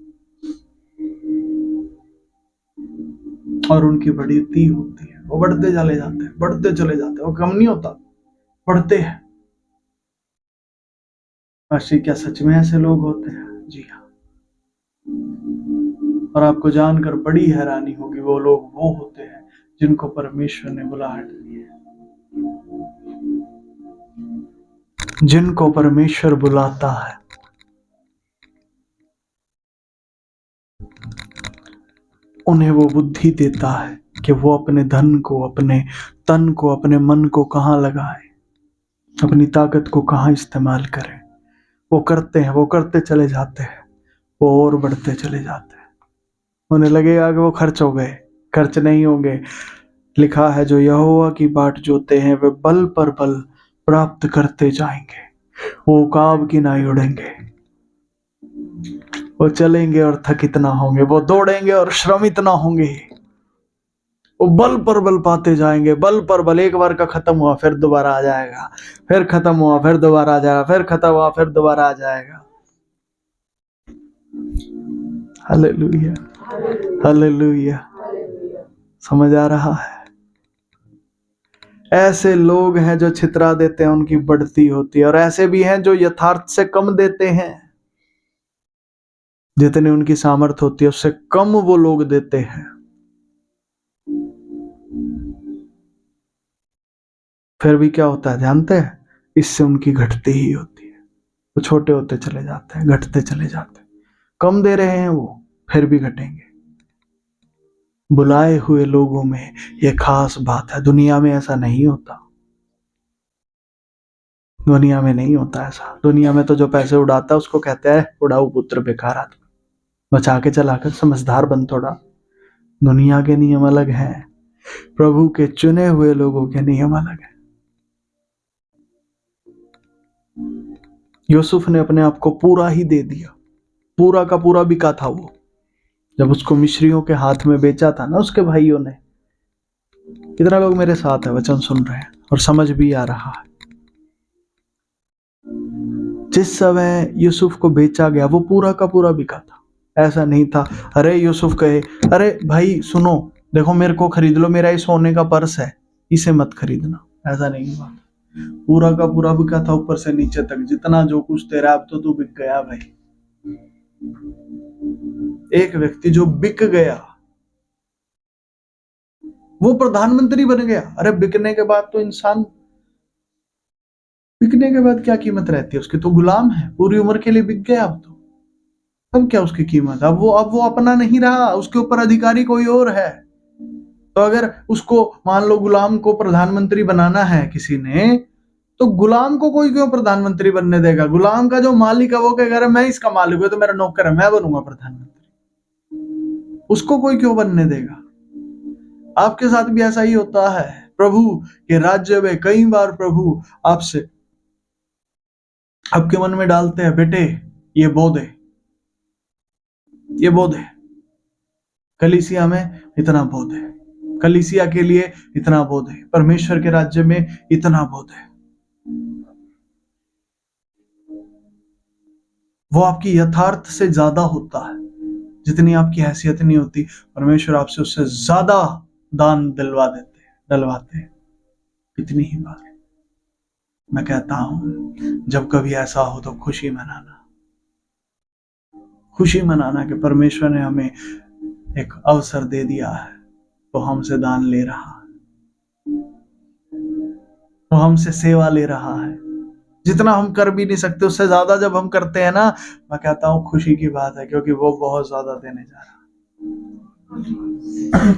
और उनकी बढ़ती होती है। वो बढ़ते चले जाते हैं, बढ़ते चले जाते हैं, वो कम नहीं होता, बढ़ते हैं। ऐसे क्या सच में ऐसे लोग होते हैं? जी हाँ। और आपको जानकर बड़ी हैरानी होगी, वो लोग वो होते हैं जिनको परमेश्वर ने बुलाहट दी है। जिनको परमेश्वर बुलाता है, उन्हें वो बुद्धि देता है कि वो अपने धन को, अपने तन को, अपने मन को कहाँ लगाए, अपनी ताकत को कहाँ इस्तेमाल करें। वो करते हैं, वो करते चले जाते हैं, वो और बढ़ते चले जाते हैं। उन्हें लगेगा कि वो खर्च हो गए, खर्च नहीं होंगे। लिखा है जो यहोवा की बाट जोते हैं वे बल पर बल प्राप्त करते जाएंगे। वो उकाब की नाई उड़ेंगे, वो चलेंगे और थकित ना होंगे, वो दौड़ेंगे और श्रमित ना होंगे। वो बल पर बल पाते जाएंगे, बल पर बल। एक बार का खत्म हुआ फिर दोबारा आ जाएगा, फिर खत्म हुआ फिर दोबारा आ जाएगा, फिर खत्म हुआ फिर दोबारा आ जाएगा। Hallelujah, hallelujah. समझ आ रहा है? ऐसे लोग हैं जो छितरा देते हैं, उनकी बढ़ती होती है। और ऐसे भी हैं जो यथार्थ से कम देते हैं, जितनी उनकी सामर्थ्य होती है उससे कम वो लोग देते हैं। फिर भी क्या होता है जानते हैं? इससे उनकी घटती ही होती है। वो छोटे होते चले जाते हैं, घटते चले जाते हैं। कम दे रहे हैं वो, फिर भी घटेंगे। बुलाए हुए लोगों में यह खास बात है। दुनिया में ऐसा नहीं होता, दुनिया में नहीं होता ऐसा। दुनिया में तो जो पैसे उड़ाता है उसको कहते हैं उड़ाऊ पुत्र, बेकार आदमी, बचा के चलाकर समझदार बन थोड़ा। दुनिया के नियम अलग हैं, प्रभु के चुने हुए लोगों के नियम अलग हैं। यूसुफ ने अपने आप को पूरा ही दे दिया, पूरा का पूरा बिका था वो। जब उसको मिस्रियों के हाथ में बेचा था ना उसके भाइयों ने। कितना लोग मेरे साथ है, वचन सुन रहे हैं और समझ भी आ रहा है? जिस समय यूसुफ को बेचा गया वो पूरा का पूरा बिका था। ऐसा नहीं था अरे यूसुफ कहे अरे भाई सुनो, देखो मेरे को खरीद लो, मेरा ये सोने का पर्स है, इसे मत खरीदना। ऐसा नहीं हुआ, पूरा का पूरा बिका था, ऊपर से नीचे तक। जितना जो कुछ तेरा, अब तो तू बिक गया भाई। एक व्यक्ति जो बिक गया वो प्रधानमंत्री बन गया। अरे बिकने के बाद तो इंसान, बिकने के बाद क्या कीमत रहती है उसकी? तो गुलाम है, पूरी उम्र के लिए बिक गया। अब क्या उसकी कीमत? अब वो अपना नहीं रहा, उसके ऊपर अधिकारी कोई और है। तो अगर उसको मान लो गुलाम को प्रधानमंत्री बनाना है किसी ने, तो गुलाम को कोई क्यों प्रधानमंत्री बनने देगा? गुलाम का जो मालिक है वो कहेगा अरे मैं इसका मालिक हूं, तो मेरा नौकर है, मैं बनूंगा प्रधानमंत्री। उसको कोई क्यों बनने देगा? आपके साथ भी ऐसा ही होता है। प्रभु के राज्य में कई बार प्रभु आपसे, आपके मन में डालते हैं, बेटे ये बोध है, ये बोध है, कलीसिया में इतना बोध है, कलीसिया के लिए इतना बोध है, परमेश्वर के राज्य में इतना बोध है। वो आपकी यथार्थ से ज्यादा होता है। जितनी आपकी हैसियत नहीं होती, परमेश्वर आपसे उससे ज्यादा दान डलवाते हैं। इतनी ही बार मैं कहता हूं, जब कभी ऐसा हो तो खुशी मनाना कि परमेश्वर ने हमें एक अवसर दे दिया है, तो हमसे दान ले रहा है, तो हमसे सेवा ले रहा है। जितना हम कर भी नहीं सकते उससे ज्यादा जब हम करते हैं ना, मैं कहता हूं खुशी की बात है, क्योंकि वो बहुत ज्यादा देने जा रहा है।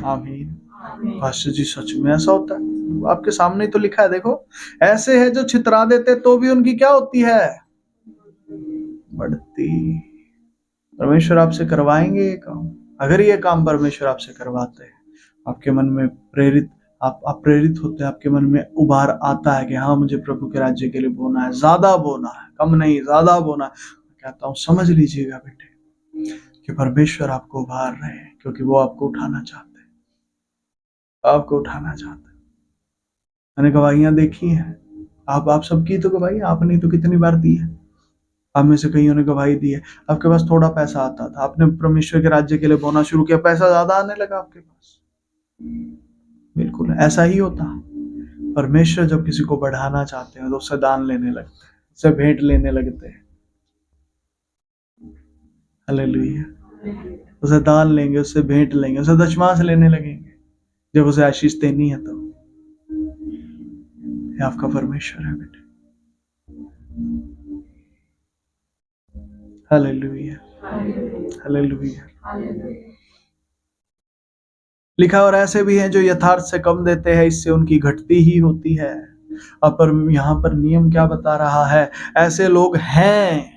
आमीन। पास्टर जी सच में ऐसा होता है? आपके सामने तो लिखा है, देखो, ऐसे है जो छितरा देते तो भी उनकी क्या होती है? बढ़ती। परमेश्वर आपसे करवाएंगे ये काम। अगर ये काम परमेश्वर आपसे करवाते हैं, आपके मन में प्रेरित, आप प्रेरित होते हैं, आपके मन में उबार आता है कि हाँ मुझे प्रभु के राज्य के लिए बोना है, ज्यादा बोना है, कम नहीं, ज्यादा बोना है। कहता हूं समझ लीजिएगा बेटे कि परमेश्वर आपको उभार रहे हैं, क्योंकि वो आपको उठाना चाहते हैं, आपको उठाना चाहते हैं। मैंने गवाहियां देखी हैं, आप सबकी तो गवाही आपने तो कितनी बार दी है। आप में से कईयों ने गवाही दी है, आपके पास थोड़ा पैसा आता था, आपने परमेश्वर के राज्य के लिए बोना शुरू किया, पैसा ज्यादा आने लगा आपके पास। बिल्कुल ऐसा ही होता। परमेश्वर जब किसी को बढ़ाना चाहते हैं तो उससे दान लेने लगते हैं, उससे भेंट लेने लगते हैं। हालेलुया। उसे दान लेंगे, उससे भेंट लेंगे, उसे दशमांश लेने लगेंगे जब उसे आशीष देनी है। तो ये आपका परमेश्वर है बेटे। Hallelujah, hallelujah. लिखा और ऐसे भी हैं जो यथार्थ से कम देते हैं, इससे उनकी घटती ही होती है। अब पर यहाँ पर नियम क्या बता रहा है? ऐसे लोग हैं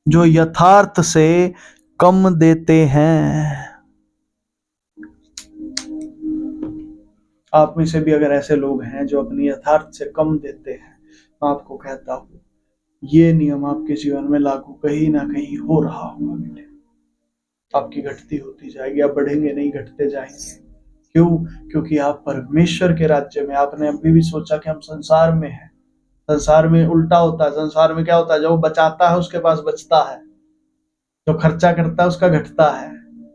जो यथार्थ से कम देते हैं। आप में से भी अगर ऐसे लोग हैं जो अपनी यथार्थ से कम देते हैं, मैं आपको कहता हूं ये नियम आपके जीवन में लागू कहीं ना कहीं हो रहा होगा बेटे। आपकी घटती होती जाएगी, आप बढ़ेंगे नहीं, घटते जाएंगे। क्यों? क्योंकि आप परमेश्वर के राज्य में, आपने अभी भी सोचा कि हम संसार में हैं। संसार में उल्टा होता है। संसार में क्या होता है? जो बचाता है उसके पास बचता है, जो खर्चा करता है उसका घटता है।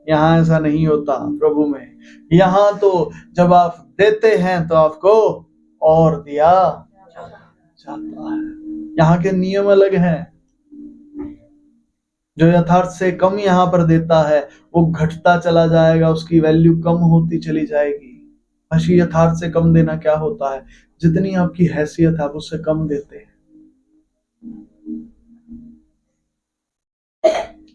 यहाँ ऐसा नहीं होता प्रभु में। यहाँ तो जब आप देते हैं तो आपको और दिया जाता है। यहाँ के नियम अलग हैं। जो यथार्थ से कम यहाँ पर देता है वो घटता चला जाएगा, उसकी वैल्यू कम होती चली जाएगी। अच्छी यथार्थ से कम देना क्या होता है? जितनी आपकी हैसियत है आप उससे कम देते हैं।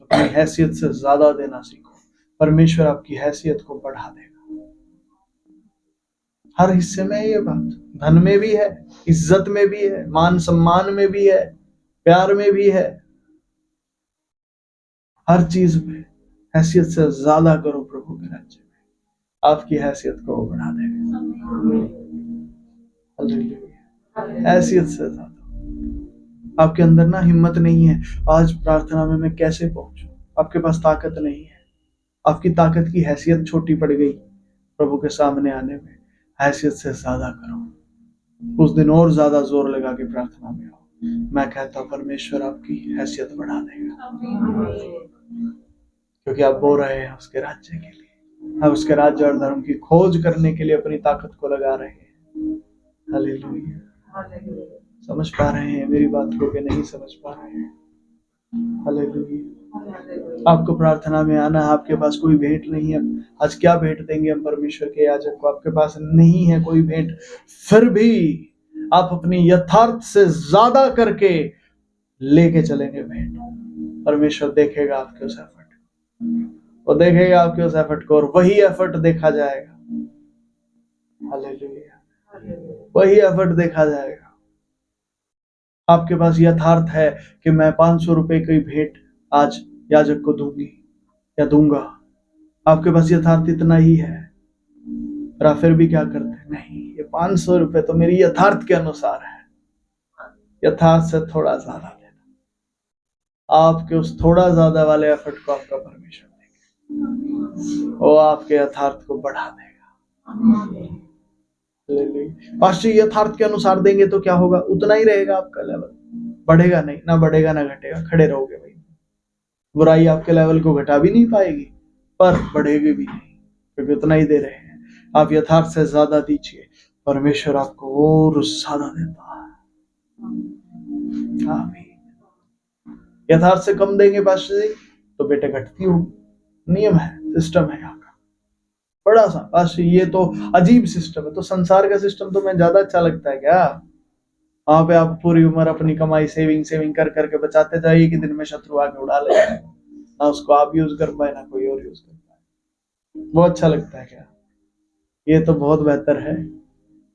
अपनी हैसियत से ज्यादा देना सीखो, परमेश्वर आपकी हैसियत को बढ़ा देगा। हर हिस्से में ये बात, धन में भी है, इज्जत में भी है, मान सम्मान में भी है, प्यार में भी है, हर चीज में हैसियत से ज्यादा करो प्रभु के राज्य में, आपकी हैसियत को वो बढ़ा देगा। हैसियत से ज्यादा। आपके अंदर ना हिम्मत नहीं है, आज प्रार्थना में मैं कैसे पहुंचूं, आपके पास ताकत नहीं है, आपकी ताकत की हैसियत छोटी पड़ गई प्रभु के सामने आने में। हैसियत से ज्यादा करो, उस दिन और ज्यादा जोर लगा के प्रार्थना में आओ। मैं कहता हूं परमेश्वर आपकी हैसियत बढ़ा देगा, क्योंकि आप बो रहे हैं उसके राज्य के लिए, आप उसके राज्य और धर्म की खोज करने के लिए अपनी ताकत को लगा रहे हैं। हालेलुया। समझ पा रहे हैं मेरी बात को कि नहीं समझ पा रहे हैं? हालेलुया। आपको प्रार्थना में आना है, आपके पास कोई भेंट नहीं है। आज क्या भेंट देंगे हम परमेश्वर के याजक को? आपके पास नहीं है कोई भेंट, फिर भी आप अपनी यथार्थ से ज्यादा करके लेके चलेंगे भेंट। परमेश्वर देखेगा आपके उस एफर्ट को, वो देखेगा आपके उस एफर्ट को, और वही एफर्ट देखा जाएगा। हालेलुया, वही एफर्ट देखा जाएगा। आपके पास यथार्थ है कि मैं 500 रुपए की भेंट आज याजक को दूंगी या दूंगा, आपके पास यथार्थ इतना ही है, पर आप फिर भी क्या करते हैं? नहीं, ये 500 रुपए तो मेरी यथार्थ के अनुसार है, यथार्थ से थोड़ा ज्यादा देना। आपके उस थोड़ा ज्यादा वाले एफर्ट को आपका परमेश्वर देगा, वो आपके यथार्थ को बढ़ा देगा। पास्टर यथार्थ के अनुसार देंगे तो क्या होगा? उतना ही रहेगा आपका लेवल, बढ़ेगा नहीं, ना बढ़ेगा ना घटेगा, खड़े रहोगे भाई। बुराई आपके लेवल को घटा भी नहीं पाएगी, पर बढ़ेगी भी नहीं, क्योंकि उतना ही दे रहे हैं। आप यथार्थ से ज्यादा दीजिए, परमेश्वर आपको और ज्यादा देता है। आमीन। यथार्थ से कम देंगे पास्टर जी तो बेटे घटती होगी, नियम है, सिस्टम है यहाँ का बड़ा सा। पास्टर ये तो अजीब सिस्टम है, तो संसार का सिस्टम तो मैं ज्यादा अच्छा लगता है क्या? वहां पे आप पूरी उम्र अपनी कमाई सेविंग कर करके बचाते जाइए कि दिन में शत्रु आके उड़ा ले, ना उसको आप यूज कर पाए ना कोई और यूज कर पाए। वो अच्छा लगता है क्या? ये तो बहुत बेहतर है।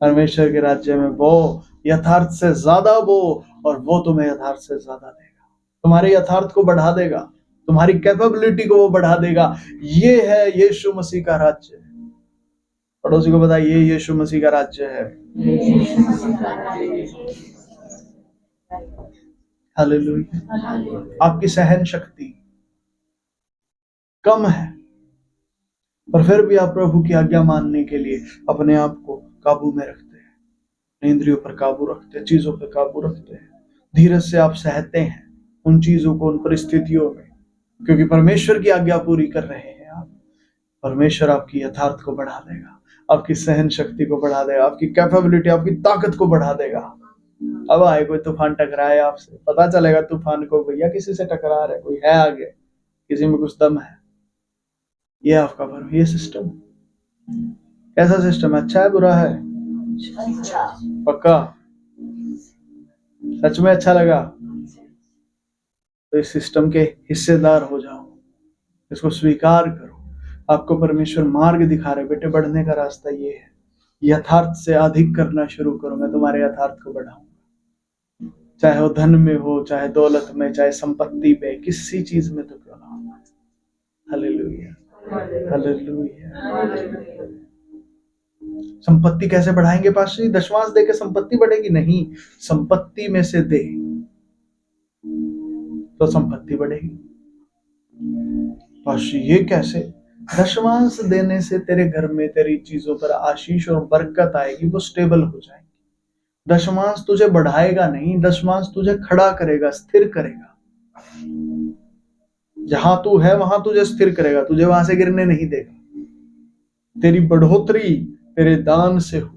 परमेश्वर के राज्य में वो यथार्थ से ज्यादा वो, और वो तुम्हें यथार्थ से ज्यादा देगा, तुम्हारे यथार्थ को बढ़ा देगा, तुम्हारी कैपेबिलिटी को वो बढ़ा देगा। ये है यीशु मसीह का राज्य। पड़ोसी को बताइए, ये यीशु मसीह का राज्य है। हालेलुया। आपकी सहन शक्ति कम है, पर फिर भी आप प्रभु की आज्ञा मानने के लिए अपने आप को काबू में रखते हैं, इंद्रियों पर काबू रखते हैं, चीजों पर काबू रखते हैं। धीरज से आप सहते हैं उन चीजों को, उन परिस्थितियों में, क्योंकि परमेश्वर की आज्ञा पूरी कर रहे हैं आप। परमेश्वर आपकी यथार्थ को बढ़ा देगा, आपकी सहन शक्ति को बढ़ा देगा, आपकी कैपेबिलिटी, आपकी ताकत को बढ़ा देगा। अब आए कोई तूफान टकराए आपसे, पता चलेगा तूफान को, भैया किसी से टकरा रहा है, कोई है आगे, किसी में कुछ दम है। ये आपका परम, ये सिस्टम कैसा सिस्टम है? अच्छा है बुरा है? पक्का? सच में अच्छा लगा? तो इस सिस्टम के हिस्सेदार हो जाओ, इसको स्वीकार करो। आपको परमेश्वर मार्ग दिखा रहे, बेटे बढ़ने का रास्ता ये है, यथार्थ से अधिक करना शुरू करो, मैं तुम्हारे यथार्थ को बढ़ाऊंगा। चाहे वो धन में हो, चाहे दौलत में, चाहे संपत्ति पे, किसी चीज में तो क्यों ना हो। Hallelujah, hallelujah. संपत्ति कैसे बढ़ाएंगे पास्टर जी? दशमांश दे के संपत्ति बढ़ेगी? नहीं, संपत्ति में से दे तो संपत्ति बढ़ेगी। पास्टर ये कैसे? दशमांश देने से तेरे घर में तेरी चीजों पर आशीष और बरकत आएगी, वो स्टेबल हो जाएगी। दशमांश तुझे बढ़ाएगा नहीं, दशमांश तुझे खड़ा करेगा, स्थिर करेगा। जहां तू है वहां तुझे स्थिर करेगा, तुझे वहां से गिरने नहीं देगा। तेरी बढ़ोतरी तेरे दान से होगी।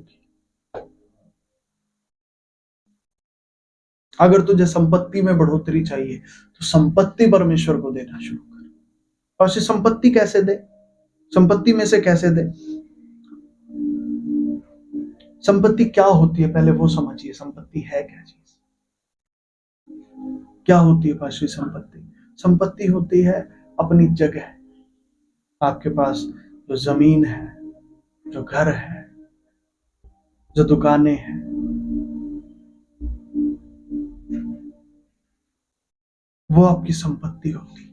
अगर तुझे संपत्ति में बढ़ोतरी चाहिए तो संपत्ति परमेश्वर को देना शुरू कर। और संपत्ति कैसे दे? संपत्ति में से कैसे दे? संपत्ति क्या होती है पहले वो समझिए। संपत्ति है क्या चीज? क्या होती है पाशी संपत्ति? संपत्ति होती है अपनी जगह, आपके पास जो जमीन है, जो घर है, जो दुकानें हैं, वो आपकी संपत्ति होती है।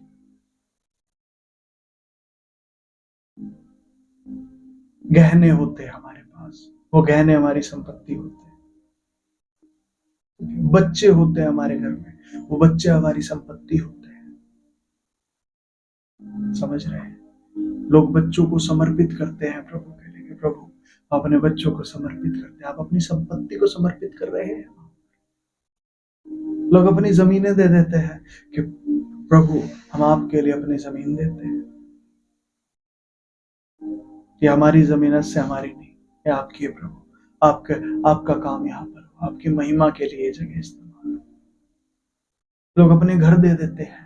गहने होते हैं हमारे पास, वो गहने हमारी संपत्ति होते हैं। बच्चे होते हैं हमारे घर में, वो बच्चे हमारी संपत्ति होते हैं। समझ रहे हैं? लोग बच्चों को समर्पित करते हैं प्रभु के लिए, प्रभु अपने बच्चों को समर्पित करते हैं। आप अपनी संपत्ति को समर्पित कर रहे हैं। लोग अपनी जमीनें दे देते हैं कि प्रभु हम आपके लिए अपनी जमीन देते हैं। ये हमारी जमीन से हमारी नहीं, ये आपकी है प्रभु। आपका काम यहाँ पर, आपकी महिमा के लिए जगह इस्तेमाल। लोग अपने घर दे देते हैं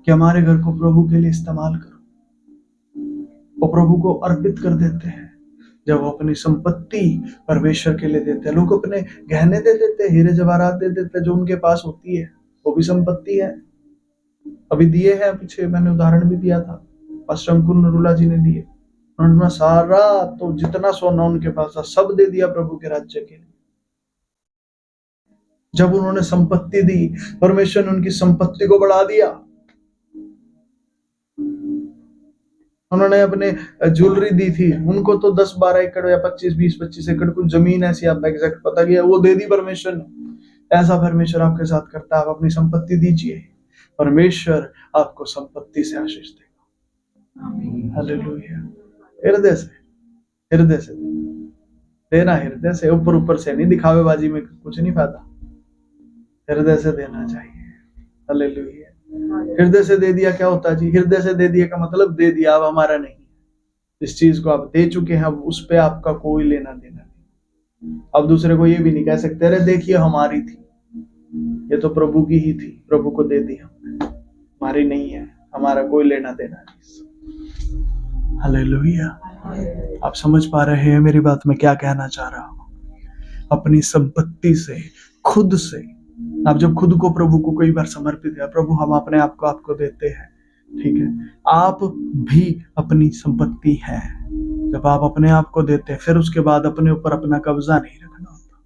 कि हमारे घर को प्रभु के लिए इस्तेमाल करो। वो प्रभु को अर्पित कर देते हैं। जब वो अपनी संपत्ति परमेश्वर के लिए देते हैं, लोग अपने गहने दे देते हैं, हीरे जवाहरात दे देते हैं, जो उनके पास होती है, वो भी संपत्ति है। अभी दिए हैं, पीछे मैंने उदाहरण भी दिया था, पास्टर अंकुर नरूला जी ने दिए। उन्होंने सारा, तो जितना सोना उनके पास था सब दे दिया प्रभु के राज्य के लिए। जब उन्होंने संपत्ति दी, परमेश्वर ने उनकी संपत्ति को बढ़ा दिया। उन्होंने अपने ज्वेलरी दी थी, उनको तो 10-12 एकड़ या 25-20-25 एकड़ कुछ जमीन ऐसी, आप एग्जैक्ट पता गया, वो दे दी परमेश्वर ने। ऐसा परमेश्वर आपके साथ करता है। आप अपनी संपत्ति दीजिए, परमेश्वर आपको संपत्ति से आशीष देगा। हालेलुया। हृदय से देना, हृदय से, ऊपर ऊपर से नहीं, दिखावेबाजी में कुछ नहीं फायदा। हृदय से देना चाहिए। हालेलुया। हृदय से दे दिया क्या होता है जी? हृदय से दे दिया का मतलब दे दिया, अब हमारा नहीं। इस चीज को आप दे चुके हैं, अब उस पे आपका कोई लेना देना नहीं। अब दूसरे को ये भी नहीं कह सकते अरे देखिए हमारी थी, ये तो प्रभु की ही थी, प्रभु को दे दी हमने, हमारी नहीं है, हमारा कोई लेना देना नहीं। हालेलुया। आप समझ पा रहे हैं मेरी बात में क्या कहना चाह रहा हूं? अपनी संपत्ति से, खुद से, आप जब खुद को प्रभु को कई बार समर्पित है, प्रभु हम अपने आप को आपको देते हैं, ठीक है, आप भी अपनी संपत्ति है। जब आप अपने आप को देते हैं, फिर उसके बाद अपने ऊपर अपना कब्जा नहीं रखना होता।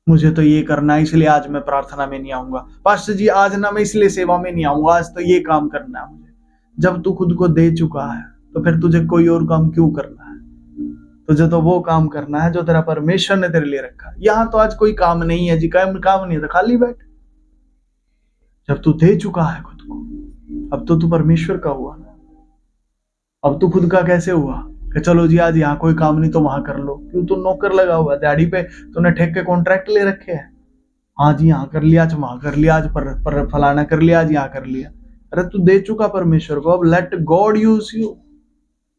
मुझे तो ये करना है इसलिए आज मैं प्रार्थना में नहीं आऊंगा, पास्टर जी आज ना मैं इसलिए सेवा में नहीं आऊंगा, आज तो ये काम करना है मुझे। जब तू खुद को दे चुका है तो फिर तुझे कोई और काम क्यों करना है? तुझे तो वो काम करना है जो तेरा परमेश्वर ने तेरे लिए रखा। यहाँ तो आज कोई काम नहीं है जी, काम नहीं है तो खाली बैठ। जब तू दे चुका है खुद को, अब तो तू परमेश्वर का हुआ ना। अब तू खुद का कैसे हुआ कि चलो जी आज यहाँ कोई काम नहीं तो वहां कर लो? क्यों? तू नौकर लगा हुआ, दिहाड़ी पे तूने ठेके कॉन्ट्रैक्ट ले रखे हैं। हाँ जी यहाँ कर लिया, आज वहां कर लिया, आज पर फलाना कर लिया, आज यहाँ कर लिया। अरे तू दे चुका परमेश्वर को, अब लेट गॉड यूज यू।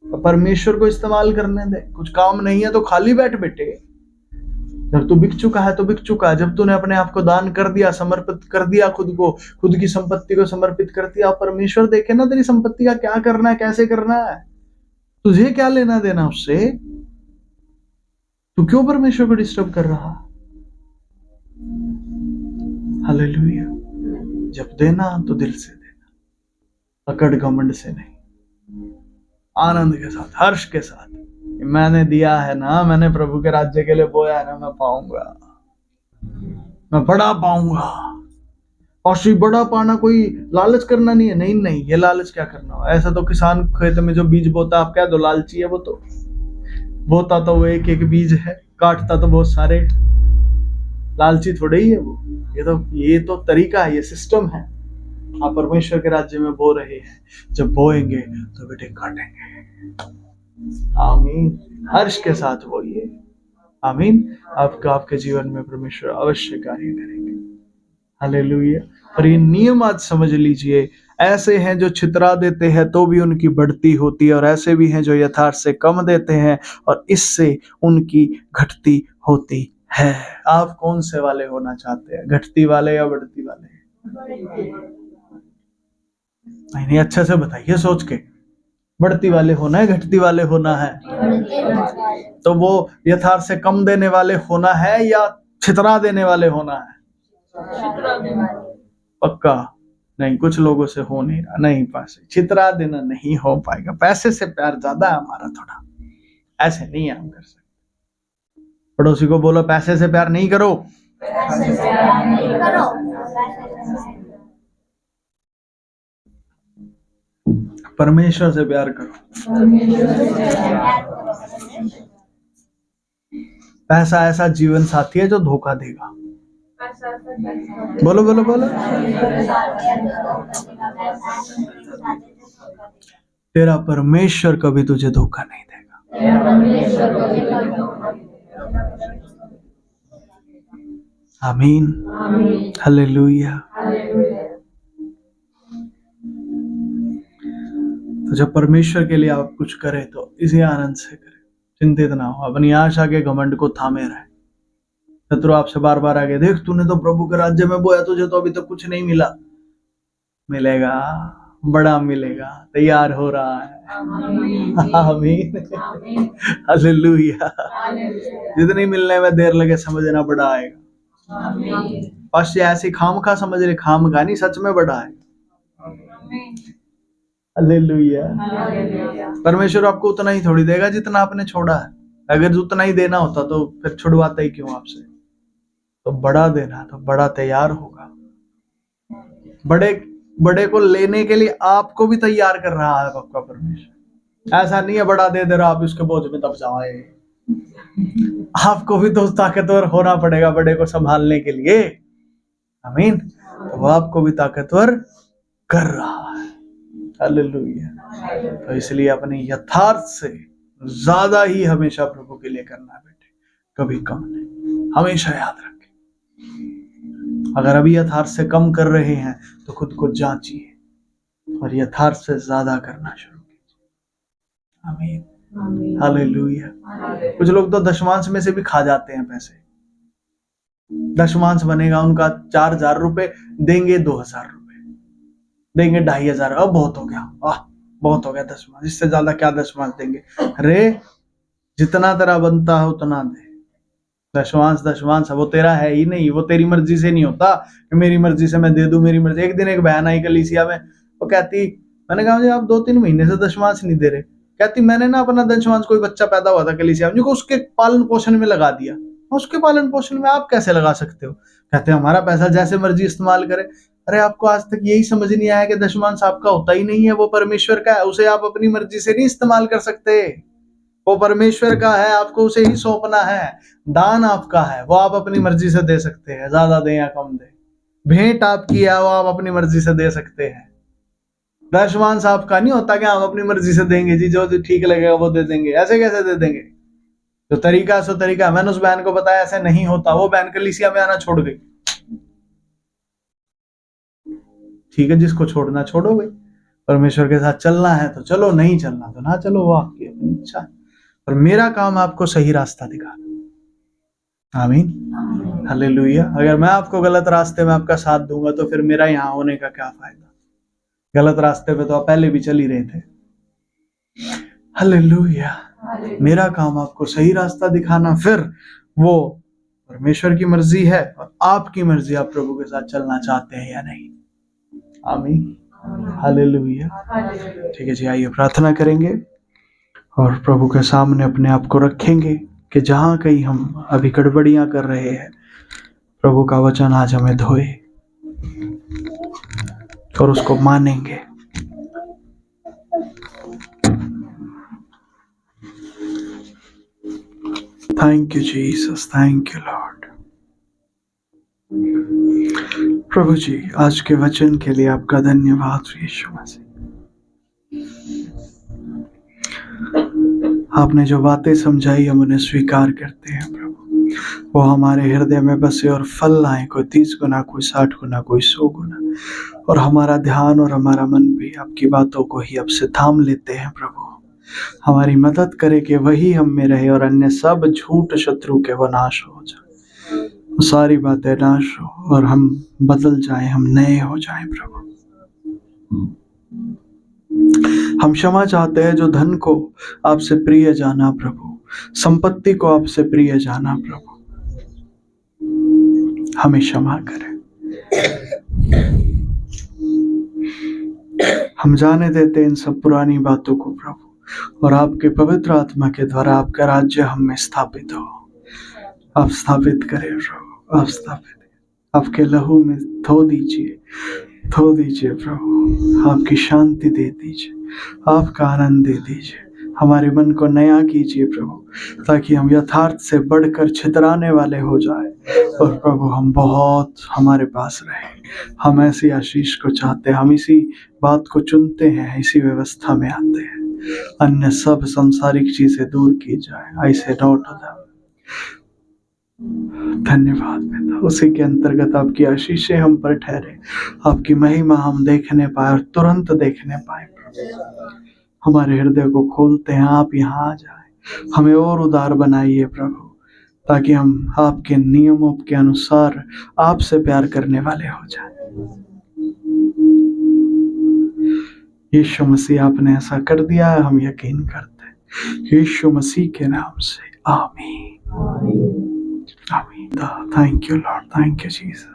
परमेश्वर को इस्तेमाल करने दे। कुछ काम नहीं है तो खाली बैठ बेटे। जब तू बिक चुका है तो बिक चुका है। जब तूने अपने आप को दान कर दिया, समर्पित कर दिया, खुद को, खुद की संपत्ति को समर्पित कर दिया, परमेश्वर देखे ना तेरी संपत्ति का क्या करना है, कैसे करना है। तुझे क्या लेना देना उससे? तू क्यों परमेश्वर को डिस्टर्ब कर रहा? हालेलुया। जब देना तो दिल से देना, अकड़ घमंड से नहीं, आनंद के साथ, हर्ष के साथ। मैंने दिया है ना, मैंने प्रभु के राज्य के लिए बोया है ना, मैं पाऊंगा, मैं बड़ा पाऊंगा। और श्री बड़ा पाना कोई लालच करना नहीं है, नहीं, ये लालच क्या करना? ऐसा तो किसान खेत में जो बीज बोता, आप क्या दो लालची है? वो तो बोता तो वो एक एक बीज है, काटता तो बहुत सारे, लालची थोड़े ही है वो। ये तो तरीका है, ये सिस्टम है। आप परमेश्वर के राज्य में बो रहे हैं, जब बोएंगे तो बेटे काटेंगे। आमीन। हर्ष के साथ बोइए। आमीन। आपके जीवन में परमेश्वर अवश्य कार्य करेंगे। हालेलुया। और ये नियम आज समझ लीजिए, ऐसे हैं जो छितरा देते हैं तो भी उनकी बढ़ती होती है, और ऐसे भी हैं जो यथार्थ से कम देते हैं और इससे उनकी घटती होती है। आप कौन से वाले होना चाहते हैं, घटती वाले या बढ़ती वाले? नहीं, अच्छे से बताइए सोच के। बढ़ती वाले होना है, घटती वाले होना है? तो वो यथार्थ से कम देने वाले होना है या छितरा देने वाले होना है? पक्का नहीं, कुछ लोगों से हो नहीं रहा। नहीं, पैसे छितरा देना नहीं हो पाएगा। पैसे से प्यार ज्यादा है हमारा थोड़ा, ऐसे नहीं हम कर सकते। पड़ोसी को बोलो पैसे से प्यार नहीं करो। पैसे से प्यार नहीं करो। परमेश्वर से प्यार करो। पैसा ऐसा जीवन साथी है जो धोखा देगा। बोलो बोलो बोलो। तेरा परमेश्वर कभी तुझे धोखा नहीं देगा। आमीन। हालेलुया। तो जब परमेश्वर के लिए आप कुछ करें तो इसी आनंद से करें, चिंतित ना हो, अपनी आशा के घमंड को थामे रहे। शत्रु आपसे बार बार आगे, देख तूने तो प्रभु के राज्य में बोया, तुझे तो अभी तक कुछ नहीं मिला। मिलेगा, बड़ा मिलेगा, तैयार हो रहा है। आमीन, हालेलुया। जितनी मिलने में देर लगे समझना बड़ा आएगा। बस ये ऐसी खाम खा समझ रहे, खाम खा नहीं, सच में बड़ा है। हालेलुया। परमेश्वर आपको उतना ही थोड़ी देगा जितना आपने छोड़ा है। अगर उतना ही देना होता तो फिर छुड़वाता ही क्यों आपसे। तो बड़ा देना, तो बड़ा तैयार होगा। बड़े को लेने के लिए आपको भी तैयार कर रहा है आपका परमेश्वर। ऐसा नहीं है बड़ा दे रहा आप उसके बोझ में दब जाए। आपको भी तो ताकतवर होना पड़ेगा बड़े को संभालने के लिए। आमीन। तो वो आपको भी ताकतवर कर रहा है। हालेलुया। तो इसलिए अपने यथार्थ से ज्यादा ही हमेशा प्रभु के लिए करना बेटे, कभी कम नहीं। हमेशा याद रखें, अगर अभी यथार्थ से कम कर रहे हैं तो खुद को जांचिए और यथार्थ से ज्यादा करना शुरू कीजिए। आमीन, हालेलुया। कुछ लोग तो दशमांश में से भी खा जाते हैं पैसे। दशमांश बनेगा उनका 4,000 रुपए, देंगे 2,000 रुपए, देंगे 2,500। अब बहुत हो गया, बहुत हो गया दशमांश, इससे ज्यादा क्या दशमांश देंगे। अरे जितना तेरा बनता है उतना दे। दशमांश वो तेरा है ही नहीं, वो तेरी मर्जी से नहीं होता कि मेरी मर्जी से मैं दे दूं, मेरी मर्जी। एक दिन एक बहन आई कलीसिया में, वो कहती, मैंने कहा मुझे आप 2-3 महीने से दशमांश नहीं दे रहे। कहती मैंने ना अपना दशमांश, कोई बच्चा पैदा हुआ था कलीसिया में, उसके पालन पोषण में लगा दिया। उसके पालन पोषण में आप कैसे लगा सकते हो? कहते हमारा पैसा जैसे मर्जी इस्तेमाल करे। अरे आपको आज तक यही समझ नहीं आया कि दशमांश आपका होता ही नहीं है, वो परमेश्वर का है। उसे आप अपनी मर्जी से नहीं इस्तेमाल कर सकते। वो परमेश्वर का है, आपको उसे ही सौंपना है। दान आपका है, वो आप अपनी मर्जी से दे सकते हैं, ज्यादा दें या कम दें। भेंट आपकी है, वो आप अपनी मर्जी से दे सकते हैं। दशमांश आपका नहीं होता कि आप अपनी मर्जी से देंगे जी, जो ठीक लगेगा वो दे देंगे। ऐसे कैसे दे देंगे? जो तरीका सो तरीका। मैंने उस बहन को बताया ऐसे नहीं होता। वो बहन कलीसिया में आना छोड़ गई। ठीक है, जिसको छोड़ना छोड़ो भाई। परमेश्वर के साथ चलना है तो चलो, नहीं चलना तो ना चलो, वो आपकी अपनी इच्छा है। और मेरा काम आपको सही रास्ता दिखाना। आमीन, हालेलुया। अगर मैं आपको गलत रास्ते में आपका साथ दूंगा तो फिर मेरा यहाँ होने का क्या फायदा? गलत रास्ते पे तो आप पहले भी चल ही रहे थे। हालेलुया। मेरा काम आपको सही रास्ता दिखाना, फिर वो परमेश्वर की मर्जी है और आपकी मर्जी, आप प्रभु के साथ चलना चाहते हैं या नहीं। आमीन, हालेलुया। ठीक है जी, आइए प्रार्थना करेंगे और प्रभु के सामने अपने आप को रखेंगे कि जहां कहीं हम अभी गड़बड़ियां कर रहे हैं, प्रभु का वचन आज हमें धोए और उसको मानेंगे। Thank you Jesus, thank you Lord. प्रभु जी, आज के वचन के लिए आपका धन्यवाद यीशु मसीह। आपने जो बातें समझाई हम उन्हें स्वीकार करते हैं प्रभु। वो हमारे हृदय में बसे और फल लाए, कोई 30 गुना, कोई 60 गुना, कोई 100 गुना। और हमारा ध्यान और हमारा मन भी आपकी बातों को ही अब से थाम लेते हैं प्रभु। हमारी मदद करे कि वही हम में रहे और अन्य सब झूठ शत्रु के वो नाश हो जाए, सारी बातें नाश हो और हम बदल जाएं, हम नए हो जाएं प्रभु। हम क्षमा चाहते हैं जो धन को आपसे प्रिय जाना प्रभु, संपत्ति को आपसे प्रिय जाना प्रभु, हमें क्षमा करें। हम जाने देते इन सब पुरानी बातों को प्रभु, और आपके पवित्र आत्मा के द्वारा आपका राज्य हम में स्थापित हो। आप स्थापित करें प्रभु, आप स्थापित, आपके लहू में धो दीजिए प्रभु। आपकी शांति दे दीजिए, आपका आनंद दे दीजिए। हमारे मन को नया कीजिए प्रभु, ताकि हम यथार्थ से बढ़कर छितराने वाले हो जाए और प्रभु हम बहुत हमारे पास रहे। हम ऐसी आशीष को चाहते हैं, हम इसी बात को चुनते हैं, इसी व्यवस्था में आते हैं। अन्य सब सांसारिक चीजें दूर की जाए, ऐसे लौट हो जाए। धन्यवाद पिता, उसी के अंतर्गत आपकी आशीषें हम पर ठहरे, आपकी महिमा हम देखने पाए और तुरंत देखने पाए। हमारे हृदय को खोलते हैं, आप यहाँ आ जाए, हमें और उदार बनाइए प्रभु, ताकि हम आपके नियमों के अनुसार आपसे प्यार करने वाले हो जाए। यीशु मसीह आपने ऐसा कर दिया है, हम यकीन करते हैं यीशु मसीह के नाम से। आमीन आमीन। Thank you Lord, thank you Jesus.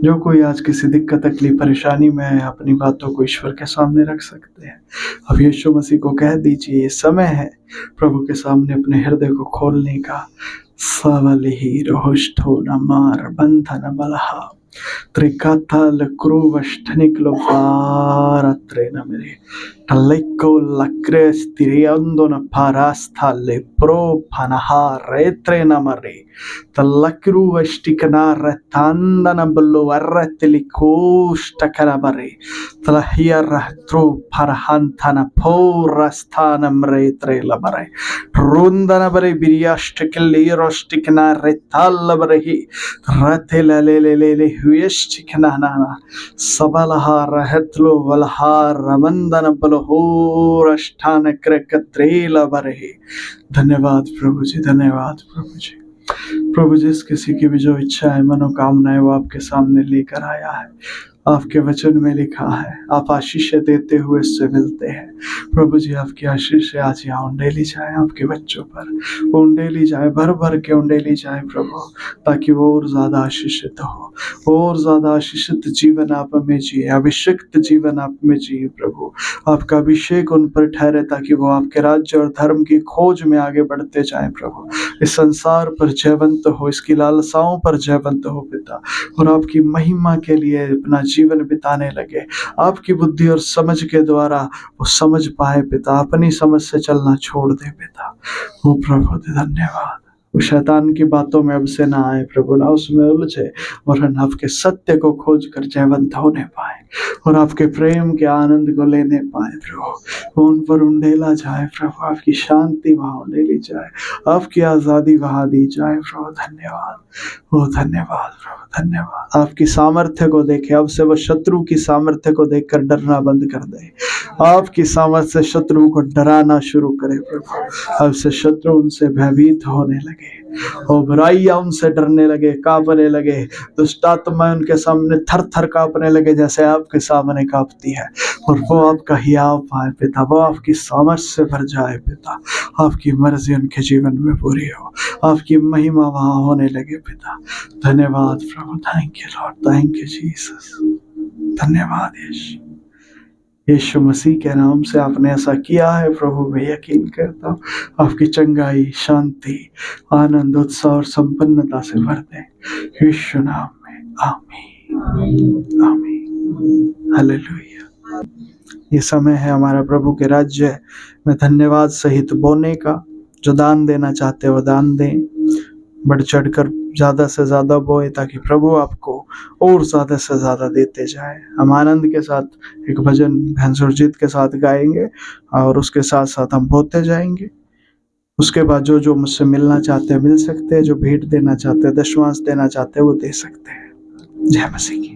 जो कोई आज किसी दिक्कत तकलीफ परेशानी में है, अपनी बातों को ईश्वर के सामने रख सकते हैं। अब यीशु मसीह को कह दीजिए ये समय है प्रभु के सामने अपने हृदय को खोलने का। सवलिही रोष्ठो नमार बंधन बलहा त्रिकाथल क्रूवष्ठनिकलो पारत्रे नमरे टलेको लक्रे स्थिरियंदो न पारास्थाले प्रो फनहा रेत्रे नमरे तलक्रू वष्टिकना रतांदन बल्लो वर्रतिली कोष्टकरबरे तलहिया रहत्रो फरहंथन पौरस्थानम रेत्रे लबरे रुंदन बरे बिरियाष्टकली रोष्टिकना रेतालबरे रतेललेलेले हुयष्टिकना नाना सबलहा रहत्लो वलहा रमंदन बलहोरष्ठान क्रकत्रेल बरे। धन्यवाद प्रभु जी, धन्यवाद प्रभु जी। प्रभु जिस किसी की भी जो इच्छा है, मनोकामनाएं, वो आपके सामने लेकर आया है। आपके वचन में लिखा है आप आशीष देते हुए इससे मिलते हैं। प्रभु जी आपकी आशीष आज यहाँ उंडेली जाए, आपके बच्चों पर उंडेली जाए, भर भर के उंडेली जाए प्रभु, ताकि वो और ज्यादा आशीषित हो, और ज्यादा आशीषित जीवन आप में जिए, अभिषिक्त जीवन आप में जिए प्रभु। आपका अभिषेक उन पर ठहरे ताकि वो आपके राज्य और धर्म की खोज में आगे बढ़ते जाए प्रभु। इस संसार पर जयवंत हो, इसकी लालसाओं पर जयवंत हो पिता, और आपकी महिमा के लिए अपना जीवन बिताने लगे। आपकी बुद्धि और समझ के द्वारा वो समझ पाए पिता, अपनी समझ से चलना छोड़ दे पिता। वो प्रभु धन्यवाद। वो शैतान की बातों में अब से ना आए प्रभु, ना उसमें उलझे, वरन आपके सत्य को खोज कर जयवंत होने पाए और आपके प्रेम के आनंद को लेने पाए प्रभु। उन पर उंडेला जाए प्रभु, आपकी शांति वहां उंडेली जाए, आपकी आजादी वहां दी जाए प्रभु। धन्यवाद, वो धन्यवाद प्रभु, धन्यवाद। आपकी सामर्थ्य को देखे, अब से वो शत्रु की सामर्थ्य को देखकर डरना बंद कर दे। आपकी सामर्थ्य से शत्रु को डराना शुरू करे प्रभु। अब से शत्रु उनसे भयभीत होने लगे और बुराइयां उनसे डरने लगे, कांपने लगे। दुष्ट आत्मा उनके सामने थर थर कांपने लगे जैसे आपके सामने कांपती है। और वो आपका हियाव पाए पिता, वो आपकी सामर्थ्य से भर जाए पिता। आपकी मर्जी उनके जीवन में पूरी हो, आपकी महिमा वहां होने लगे पिता। धन्यवाद प्रभु, thank you Lord, thank you Jesus. धन्यवाद यीशु, यीशु मसीह के नाम से आपने ऐसा किया है प्रभु। मैं यकीन करता हूँ आपकी चंगाई, शांति, आनंद, उत्साह और संपन्नता से भर दें यीशु नाम में। आमीन आमीन, हालेलुया। ये समय है हमारा प्रभु के राज्य में धन्यवाद सहित बोने का। जो दान देना चाहते हो दान दें, बढ़ चढ़ कर ज्यादा से ज्यादा बोए, ताकि प्रभु आपको और ज्यादा से ज्यादा देते जाए। हम आनंद के साथ एक भजन बहन सुरजीत के साथ गाएंगे और उसके साथ साथ हम बोते जाएंगे। उसके बाद जो जो मुझसे मिलना चाहते हैं मिल सकते हैं, जो भेंट देना चाहते हैं, दशमांश देना चाहते हैं वो दे सकते हैं। जय मसीह की।